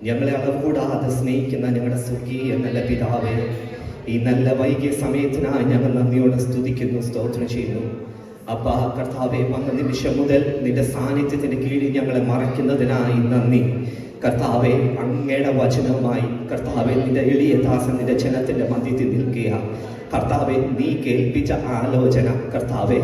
ഞങ്ങളെ അളവുകൂടാതെ സ്നേഹിക്കുന്ന ഞങ്ങളുടെ സ്വർഗീയ നല്ല പിതാവേ, ഈ നല്ല വൈകിയ സമയത്തിനായി ഞങ്ങൾ നന്ദിയോടെ സ്തുതിക്കുന്നു, സ്തോത്രം ചെയ്യുന്നു. അപ്പാ കർത്താവെ, വന്ന നിമിഷം മുതൽ നിന്റെ സാന്നിധ്യത്തിന്റെ കീഴിൽ ഞങ്ങളെ മറയ്ക്കുന്നതിനായി നന്ദി. കർത്താവെ, അങ്ങയുടെ വചനവുമായി കർത്താവെ നിന്റെ എളിയ ദാസൻ നിന്റെ ജനത്തിന്റെ മധ്യത്തിൽ നിൽക്കുക. കർത്താവെ, നീ കേൾപ്പിച്ച ആലോചന കർത്താവെ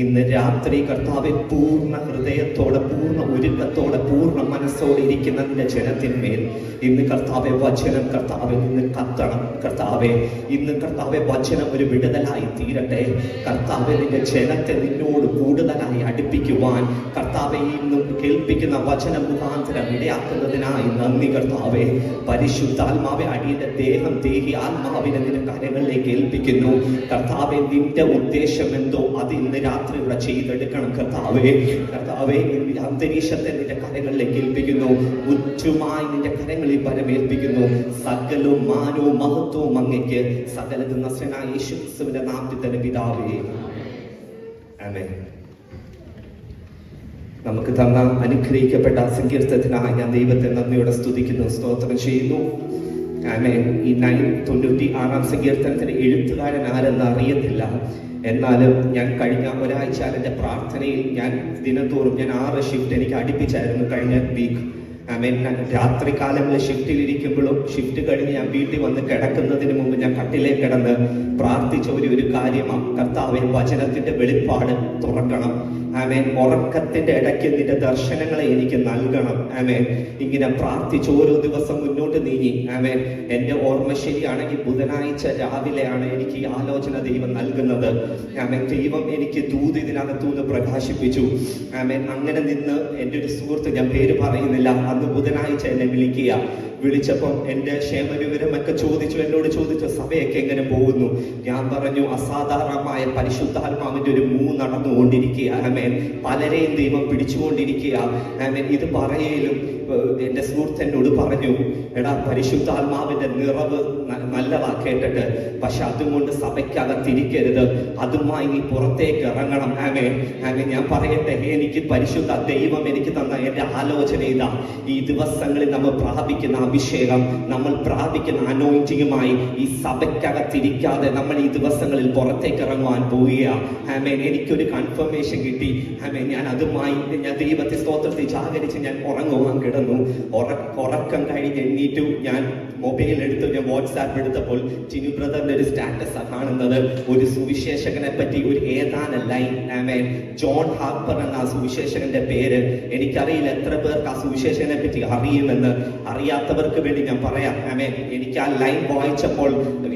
ഇന്ന് രാത്രി കർത്താവെ പൂർണ്ണ ഹൃദയത്തോടെ, പൂർണ്ണ ഒരുക്കത്തോടെ, പൂർണ്ണ മനസ്സോടെ ഇരിക്കുന്ന നിന്റെ ജനത്തിന്മേൽ ഇന്ന് കർത്താവെ വചനം കർത്താവെ ഇന്ന് കത്തണം. കർത്താവെ, ഇന്ന് കർത്താവെ വചനം ഒരു വിടുതലായി തീരട്ടെ. കർത്താവെ, നിന്റെ ജനത്തെ നിന്നോട് കൂടുതലായി അടുപ്പിക്കുവാൻ കർത്താവെ ഇന്നും കേൾപ്പിക്കുന്ന വചനം മുഖാന്തരം ഇടയാക്കുന്നതിനായി നന്ദി. കർത്താവെ, പരിശുദ്ധാത്മാവെ അടിയുടെ ദേഹം ദേഹി ആത്മാവിനെ നിന്റെ കാര്യങ്ങളിലേക്ക് ഏൽപ്പിക്കുന്നു. കർത്താവെ, നിന്റെ ഉദ്ദേശം എന്തോ അത് ഇന്ന് രാത്രി ഇവിടെ ചെയ്തെടുക്കണം. കർത്താവെ, കർത്താവെ അന്തരീക്ഷത്തെ നിന്റെ കരങ്ങളിലേക്ക് ഏൽപ്പിക്കുന്നു. ഉച്ചമായി നിന്റെ കരങ്ങളിൽ പരമേൽപ്പിക്കുന്നു. സകലവും മാനവും മഹത്വവും അങ്ങയ്ക്ക്. സകലതും നസ്രനായ യേശു ക്രിസ്തുവിന്റെ നാമത്തിൽ തന്നെ പിതാവേ, ആമേൻ. നമുക്ക് തന്ന അനുഗ്രഹിക്കപ്പെട്ട സങ്കീർത്തനത്തിനായി ഞാൻ ദൈവത്തെ നന്ദിയോടെ സ്തുതിക്കുന്നു, സ്തോത്രം ചെയ്യുന്നു. ആമേൻ. ഈ 96 സങ്കീർത്തനത്തിന് എഴുത്തുകാരൻ ആരെന്ന് അറിയത്തില്ല. എന്നാലും ഞാൻ കഴിഞ്ഞ ഒരാഴ്ച എൻ്റെ പ്രാർത്ഥനയിൽ ഞാൻ ദിനത്തോറും 6 ഷിഫ്റ്റ് എനിക്ക് അടുപ്പിച്ചായിരുന്നു കഴിഞ്ഞ വീക്ക്. ആമേൻ. രാത്രി കാലങ്ങളിൽ ഷിഫ്റ്റിലിരിക്കുമ്പോഴും ഷിഫ്റ്റ് കഴിഞ്ഞ് ഞാൻ വീട്ടിൽ വന്ന് കിടക്കുന്നതിന് മുമ്പ് ഞാൻ കട്ടിലേക്ക് കിടന്ന് പ്രാർത്ഥിച്ച ഒരു കാര്യമാണ്, കർത്താവേ വചനത്തിന്റെ വെളിപ്പാട് തുറക്കണം. ആമേൻ. ഉറക്കത്തിന്റെ ഇടയ്ക്ക് നിന്റെ ദർശനങ്ങളെ എനിക്ക് നൽകണം. ആമേൻ. ഇങ്ങനെ പ്രാർത്ഥിച്ച് ഓരോ ദിവസം മുന്നോട്ട് നീങ്ങി. ആമേൻ. എന്റെ ഓർമ്മ ശരിയാണെങ്കിൽ ബുധനാഴ്ച രാവിലെയാണ് എനിക്ക് ഈ ആലോചന ദൈവം നൽകുന്നത്. ആമേൻ. ദൈവം എനിക്ക് ദൂത് ഇതിനകത്തുനിന്ന് പ്രകാശിപ്പിച്ചു. ആമേൻ. അങ്ങനെ നിന്ന് എൻ്റെ ഒരു സുഹൃത്ത്, ഞാൻ പേര് പറയുന്നില്ല, അന്ന് ബുധനാഴ്ച എന്നെ വിളിച്ചപ്പം എൻ്റെ ക്ഷേമവിവരമൊക്കെ എന്നോട് ചോദിച്ചു സഭയൊക്കെ എങ്ങനെ പോകുന്നു. ഞാൻ പറഞ്ഞു, അസാധാരണമായ പരിശുദ്ധാത്മാവിന്റെ ഒരു നടന്നുകൊണ്ടിരിക്കുക. ആമേൻ. പലരെയും ദൈവം പിടിച്ചുകൊണ്ടിരിക്കുക. ആമേൻ. ഇത് പറയലും എൻ്റെ സുഹൃത്ത് എന്നോട് പറഞ്ഞു, എടാ പരിശുദ്ധാത്മാവിന്റെ നിറവ് നല്ലതാ കേട്ടിട്ട്, പക്ഷെ അതുകൊണ്ട് സഭയ്ക്കകത്തിരിക്കരുത്, അതുമായി നീ പുറത്തേക്ക് ഇറങ്ങണം. ആമേൻ. ആമേൻ. ഞാൻ പറയട്ടെ, എനിക്ക് പരിശുദ്ധ ദൈവം എനിക്ക് തന്ന എൻ്റെ ആലോചന ഇതാ. ഈ ദിവസങ്ങളിൽ നമ്മൾ പ്രാപിക്കുന്ന അഭിഷേകം, നമ്മൾ പ്രാപിക്കുന്ന അനോയിന്റിങ്ങുമായി ഈ സഭയ്ക്കകത്തിരിക്കാതെ നമ്മൾ ഈ ദിവസങ്ങളിൽ പുറത്തേക്ക് ഇറങ്ങുവാൻ പോവുകയാണ്. ആമേൻ. എനിക്കൊരു കൺഫർമേഷൻ കിട്ടി. ആമേൻ. ഞാൻ അതുമായി ഞാൻ ദൈവത്തെ സ്തോത്രത്തിൽ ജാഗരിച്ച് ഞാൻ ഉറങ്ങുവാൻ കിടന്നു. ഉറക്കം കഴിഞ്ഞ് എണ്ണീറ്റു. ഞാൻ മൊബൈൽ എടുത്ത് ഞാൻ വാട്സാപ്പ് എടുത്തപ്പോൾ ചിനു ബ്രദറിന്റെ ഒരു സ്റ്റാറ്റസ് കാണുന്നത്, ഒരു സുവിശേഷകനെ പറ്റി ഒരു ഏതാനും ലൈൻ. ആമേൻ. ജോൺ ഹാർപ്പർ എന്ന ആ സുവിശേഷകന്റെ പേര്. എനിക്കറിയില്ല എത്ര പേർക്ക് ആ സുവിശേഷകനെ പറ്റി അറിയുമെന്ന്. അറിയാത്തവർക്ക് വേണ്ടി ഞാൻ പറയാം. ആമേൻ. എനിക്ക് ആ ലൈൻ വായിച്ചപ്പോൾ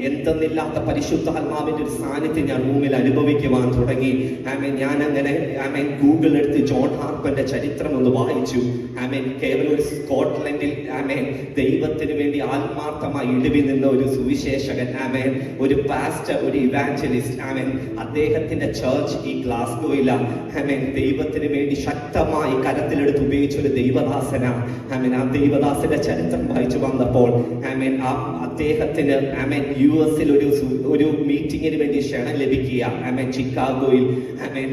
എന്തെന്നില്ലാത്ത പരിശുദ്ധാത്മാവിന്റെ ഒരു സാന്നിധ്യം ഞാൻ റൂമിൽ അനുഭവിക്കുവാൻ തുടങ്ങി. ആമേൻ. ഞാൻ അങ്ങനെ ആമേൻ ഗൂഗിൾ എടുത്ത് ജോൺ ഹാർപ്പറിന്റെ ചരിത്രം ഒന്ന് വായിച്ചു. ആമേൻ. കേവലം ഒരു സ്കോട്ട്ലൻഡിൽ ആമേൻ ദൈവത്തിന് വേണ്ടി ആത്മാർത്ഥമായി ഇടിവി നിന്ന ഒരു സുവിശേഷകൻ. ആമേൻ. ഒരു പാസ്റ്റർ, ഒരു ഇവാഞ്ചലിസ്റ്റ്. ആമേൻ. അദ്ദേഹത്തിന്റെ ചർച്ച് ഈ ഗ്ലാസ്ഗോയിലാണ്. ആമേൻ. ദൈവത്തിന് വേണ്ടി ശക്തമായി കരത്തിലെടുത്ത് ഉപയോഗിച്ച ഒരു ദൈവദാസന. ആമേൻ. ആ ദൈവദാസന്റെ ചരിത്രം വായിച്ചു വന്നപ്പോൾ ആമേൻ അദ്ദേഹത്തിന് ആമേൻ US ഒരു മീറ്റിങ്ങിന് വേണ്ടി ക്ഷണം ലഭിക്കുക. ആമേൻ. ചിക്കാഗോയിൽ. ആമേൻ.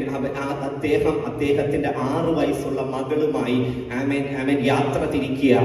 അദ്ദേഹത്തിന്റെ 6 വയസ്സുള്ള മകളുമായി ആമേൻ യാത്ര തിരിക്കുക.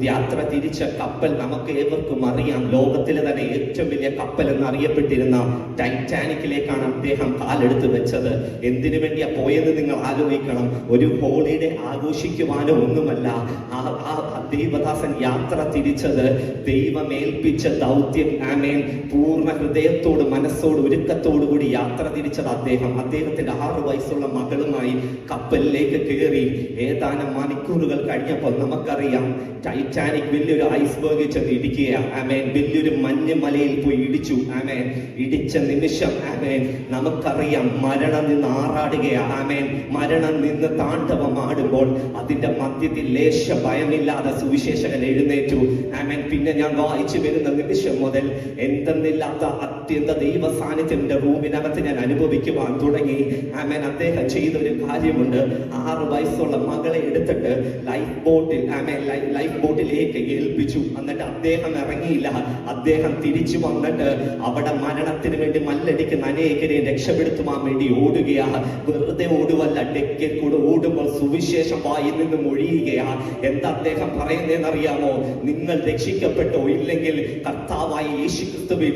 യാത്ര തിരിച്ച കപ്പൽ നമുക്ക് ഏവർക്കും അറിയാം, ലോകത്തിലെ തന്നെ ഏറ്റവും വലിയ കപ്പൽ എന്നറിയപ്പെട്ടിരുന്ന ടൈറ്റാനിക്കിലേക്കാണ് അദ്ദേഹം കാലെടുത്ത് വെച്ചത്. എന്തിനു വേണ്ടിയാ പോയെന്ന് നിങ്ങൾ ആലോചിക്കണം. ഒരു ഹോളിഡേ ആഘോഷിക്കുവാനോ ഒന്നുമല്ല. ആ ദൈവദാസൻ യാത്ര തിരിച്ചത് ദൈവമേൽപ്പിച്ച ദൗത്യം. ആമേൻ. പൂർണ്ണ ഹൃദയത്തോട്, മനസ്സോട്, ഒരുക്കത്തോടു കൂടി യാത്ര തിരിച്ചത് അദ്ദേഹത്തിന്റെ 6 വയസ്സുള്ള മകളുമായി കപ്പലിലേക്ക് കയറി. ഏതാനും മണിക്കൂറുകൾ കഴിഞ്ഞപ്പോൾ നമുക്കറിയാം ടൈറ്റാനിക് വലിയൊരു ഐസ്ബർഗിൽ ചെന്ന് ഇടിക്കുക. ആമേൻ. വലിയൊരു മഞ്ഞ് മലയിൽ പോയി ഇടിച്ചു. ആമേൻ. ഇടിച്ച നിമിഷം ആമേൻ നമുക്കറിയാം മരണം നിന്ന് ആറാടുകയാണ്. ആമേൻ. മരണം നിന്ന് താണ്ഡവമാടുമ്പോൾ അതിന്റെ മധ്യത്തിൽ ലേശ ഭയമില്ലാതെ സുവിശേഷകൻ എഴുന്നേറ്റു. ആമേൻ. പിന്നെ ഞാൻ വായിച്ചു വരുന്ന നിമിഷം മുതൽ എന്തെന്നില്ലാത്ത അത്യന്ത ദൈവ സാന്നിധ്യത്തിന്റെ റൂമിനകത്ത് ഞാൻ അനുഭവിക്കുവാൻ തുടങ്ങി. ആമേൻ. അദ്ദേഹം ചെയ്ത ഒരു കാര്യമുണ്ട്. 6 വയസ്സുള്ള മകളെ എടുത്തിട്ട് ലൈഫ് ബോട്ടിലേക്ക് ഏൽപ്പിച്ചു. എന്നിട്ട് അദ്ദേഹം ഇറങ്ങിയില്ല. അദ്ദേഹം തിരിച്ചു വന്നിട്ട് അവിടെ മരണത്തിന് വേണ്ടി മല്ലടിക്കുന്ന അനേകരെ രക്ഷപ്പെടുത്തുവാൻ വേണ്ടി ഓടുകയാ. വെറുതെ ഓടുവല്ല, ഡെക്കിൽ കൂടെ ഓടുമ്പോൾ സുവിശേഷം വായിൽ നിന്നും ഒഴിയുകയാ. എന്താ അദ്ദേഹം പറയുന്നതെന്നറിയാമോ? നിങ്ങൾ രക്ഷിക്കപ്പെട്ടോ ഇല്ലെങ്കിൽ കർത്താവായ യേശുക്രിസ്തുവിൽ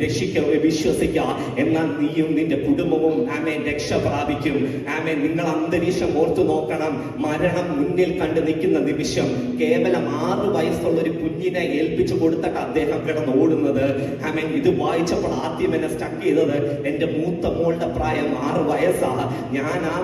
വിശ്വസിക്കുക, എന്നാൽ നീയും നിന്റെ കുടുംബവും ആമേൻ രക്ഷ പ്രാപിക്കും. ആമേൻ. നിങ്ങൾ അന്തരീക്ഷം ഓർത്തു നോക്കണം. മരണം മുന്നിൽ കണ്ടു നിൽക്കുന്ന നിമിഷം കേവലം 6 വയസ്സുള്ള ഒരു കുഞ്ഞിനെ ഏൽപ്പിച്ചു കൊടുത്തിട്ട് അദ്ദേഹം കിടന്ന് ഓടുന്നത്. ആമേൻ. ഇത് വായിച്ചപ്പോൾ ആദ്യം എന്നെ സ്റ്റക്ക് ചെയ്തത് എന്റെ മൂത്ത മോളുടെ പ്രായം 6 വയസ്സാ. ഞാൻ ആ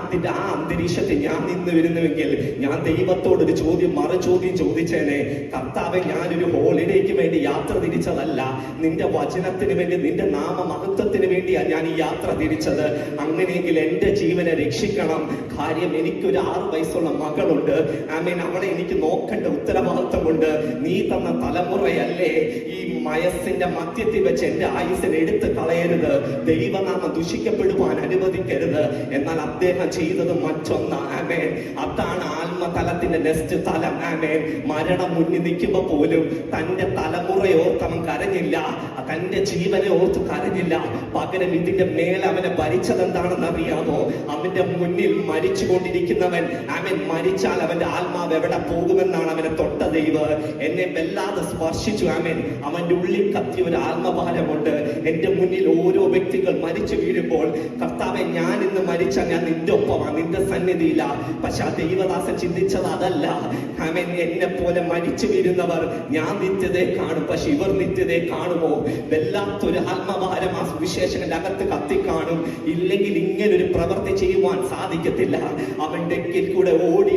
അന്തരീക്ഷത്തിൽ ഞാൻ നിന്ന് വരുന്നുവെങ്കിൽ ഞാൻ ദൈവത്തോടൊരു മറു ചോദ്യം ചോദിച്ചേനെ. കർത്താവെ, ഞാനൊരു ഹോളിഡേക്ക് വേണ്ടി യാത്ര തിരിച്ചതല്ല, നിന്റെ വചനത്തിന് വേണ്ടി, നിന്റെ നാമമഹത്വത്തിന് വേണ്ടിയാണ് ഞാൻ ഈ യാത്ര തിരിച്ചത്. അങ്ങനെയെങ്കിൽ എന്റെ ജീവനെ രക്ഷിക്കണം. കാര്യം എനിക്കൊരു 6 വയസ്സുള്ള മകളുണ്ട്. ആമേൻ. അവളെ എനിക്ക് നോക്കേണ്ട ഉത്തരവാദിത്വമുണ്ട്. നീ തന്ന തലമുറയല്ലേ. ഈ വയസ്സിന്റെ മധ്യത്തിൽ വെച്ച് എന്റെ ആയുസ്സിനെ എടുത്ത് കളയരുത്. ദൈവനാമം ദുഷിക്കപ്പെടുവാൻ അനുവദിക്കരുത്. എന്നാൽ അദ്ദേഹം ചെയ്തത് മറ്റൊന്ന്. ആമേൻ. അതാണ് ആത്മതലത്തിന്റെ നെക്സ്റ്റ് തലം. ആമേൻ. മരണം മുന്നിൽ നിൽക്കുമ്പോ പോലും തന്റെ തലമുറയെ ഓർത്ത് അവൻ കരഞ്ഞില്ല, തന്റെ ജീവനെ ഓർത്ത് കരഞ്ഞില്ല. പകരം ഇതിന്റെ മേലെ അവനെ ഭരിച്ചത് എന്താണെന്ന് അറിയാമോ? അവന്റെ മുന്നിൽ മരിച്ചുകൊണ്ടിരിക്കുന്നവൻ, അവൻ മരിച്ചാൽ അവന്റെ ആത്മാവ് എവിടെ പോകുമെന്നാണ് അവനെ തൊട്ട ദൈവം. എന്നെ വല്ലാതെ സ്പർശിച്ചു. ആമേൻ. അവന്റെ ഉള്ളിൽ കത്തിയ ഒരു ആത്മഭാരമുണ്ട്. എന്റെ മുന്നിൽ ഓരോ വ്യക്തികൾ മരിച്ചു വീഴുമ്പോൾ, കർത്താവെ, ഞാൻ ഇന്ന് മരിച്ചാൽ ഞാൻ നിന്റെ ഒപ്പമാണ്, നിന്റെ സന്നിധിയില്ല. പക്ഷെ ആ ദൈവദാസൻ ചിന്തിച്ചത് അതല്ല. ആമേൻ. എന്നെ പോലെ മരിച്ചു വീഴുന്നവർ ഞാൻ നിത്യതയെ കാണും, പക്ഷെ ഇവർ നിത്യതയെ കാണുമോ? വല്ലാത്തൊരു ആത്മഭാരം ആ സുവിശേഷകന്റെ അകത്ത് കത്തിക്കാണും. ഇല്ലെങ്കിൽ ഇങ്ങനൊരു പ്രവൃത്തി ചെയ്യുവാൻ സാധിക്കത്തില്ല. അവൻ ഡെക്കിൽ കൂടെ ഓടി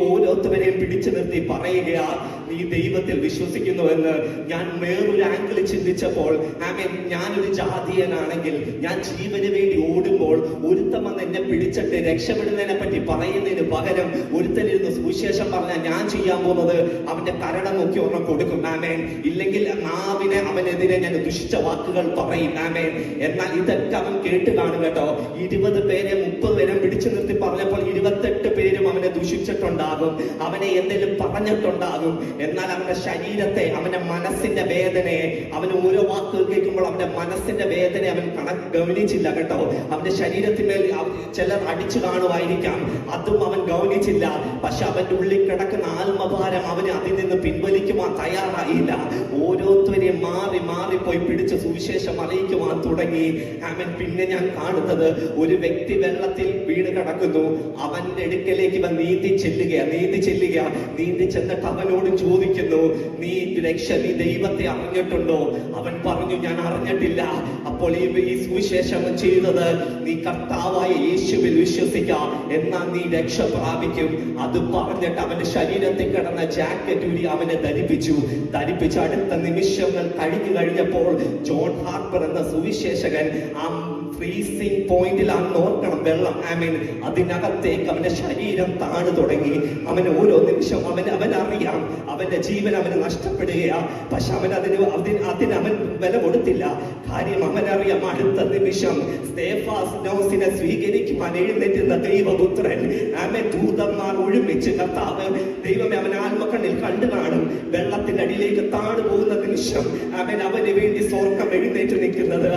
ഓരോരുത്തരെയും പിടിച്ചു നിർത്തി പറയുകയാ, നീ ദൈവത്തിൽ വിശ്വസിക്കുന്നുവെന്ന്. ഞാൻ വേറൊരു ആംഗിളിൽ ചിന്തിച്ചപ്പോൾ, ആമേൻ, ഞാനൊരു ജാതീയനാണെങ്കിൽ ഞാൻ ജീവന് വേണ്ടി ഓടുമ്പോൾ ഒരുത്തൻ വന്ന് എന്നെ പിടിച്ചിട്ട് രക്ഷപ്പെടുന്നതിനെ പറ്റി പറയുന്നതിന് പകരം ഒരുത്തനിരുന്ന് സുവിശേഷം പറഞ്ഞാൽ ഞാൻ ചെയ്യാൻ പോകുന്നത് അവന്റെ കരടം നോക്കി ഒരെണ്ണം കൊടുക്കും. ആമേൻ. ഇല്ലെങ്കിൽ നാവിനെ അവനെതിരെ ഞാൻ ദുഷിച്ച വാക്കുകൾ പറയും. ആമേൻ. എന്നാൽ ഇതൊക്കെ അവൻ കേട്ട് കാണും കേട്ടോ. 20 പേരെ 30 പേരെ പിടിച്ചു നിർത്തി പറഞ്ഞപ്പോൾ 28 പേരും അവനെ ദുഷിച്ചിട്ടുണ്ടാകും, അവനെ എന്തെങ്കിലും പറഞ്ഞിട്ടുണ്ടാകും. എന്നാൽ അവന്റെ ശരീരത്തെ, അവന്റെ മനസ്സിന്റെ വേദനയെ, അവന് ഓരോ വാക്കുകൾ കേൾക്കുമ്പോൾ അവന്റെ മനസ്സിന്റെ വേദന അവൻ ഗവനിച്ചില്ല കേട്ടോ. അവന്റെ ശരീരത്തിന്മേൽ ചിലർ അടിച്ചു കാണുമായിരിക്കാം, അതും അവൻ ഗവനിച്ചില്ല. പക്ഷെ അവന്റെ ഉള്ളിൽ കിടക്കുന്ന ആത്മഭാരം അവന് അതിൽ നിന്ന് പിൻവലിക്കുവാൻ തയ്യാറായില്ല. ഓരോരുത്തരെയും മാറിപ്പോയി പിടിച്ച് സുവിശേഷം അറിയിക്കുവാൻ തുടങ്ങി. അവൻ പിന്നെ ഞാൻ കാണുന്നത് ഒരു വ്യക്തി വെള്ളത്തിൽ വീണ് കിടക്കുന്നു. അവന്റെ അടുക്കലേക്ക് ഇവൻ നീന്തി ചെന്നിട്ട് അവനോട് ചോദിക്കുന്നു, നീ ദൈവത്തെ അറിഞ്ഞിട്ടുണ്ടോ? അവൻ പറഞ്ഞു, ഞാൻ അറിഞ്ഞിട്ടില്ല. അപ്പോൾ ഈ സുവിശേഷം ചെയ്തത്, നീ കർത്താവായ യേശുവിൽ വിശ്വസിക്കാം, എന്നാൽ നീ രക്ഷ പ്രാപിക്കും. അത് പറഞ്ഞിട്ട് അവന്റെ ശരീരത്തിൽ കിടന്ന ജാക്കറ്റ് ഊരി അവനെ ധരിപ്പിച്ചു. അടുത്ത നിമിഷങ്ങൾ കഴിഞ്ഞപ്പോൾ ജോൺ ഹാർപ്പർ എന്ന സുവിശേഷകൻ ആ ഫ്രീസിംഗ് പോയിന്റിലാണെന്ന് ഓർക്കണം, വെള്ളം. ആമേൻ. അതിനകത്തേക്ക് അവന്റെ ശരീരം താണു തുടങ്ങി. അവന് ഓരോ നിമിഷം അവനറിയാം അവന്റെ ജീവൻ അവന് നഷ്ടപ്പെടുകയാ. പക്ഷെ അവൻ അതിന് അവൻ വില കൊടുത്തില്ല. കാര്യം അവനറിയാം അടുത്ത നിമിഷം സ്തേഫാനോസിനെ സ്വീകരിക്കുവാൻ എഴുന്നേറ്റുന്ന ദൈവപുത്രൻ, ആമേൻ, ദൂതന്മാർ ഒരുമിച്ച് കർത്താവ് ദൈവമേ അവൻ ആത്മക്കണ്ണിൽ കണ്ടു കാണും. വെള്ളത്തിന്റെ അടിയിലേക്ക് താണു പോകുന്ന നിമിഷം അവൻ അവന് വേണ്ടി സ്വർഗം എഴുന്നേറ്റ് നിൽക്കുന്നത്.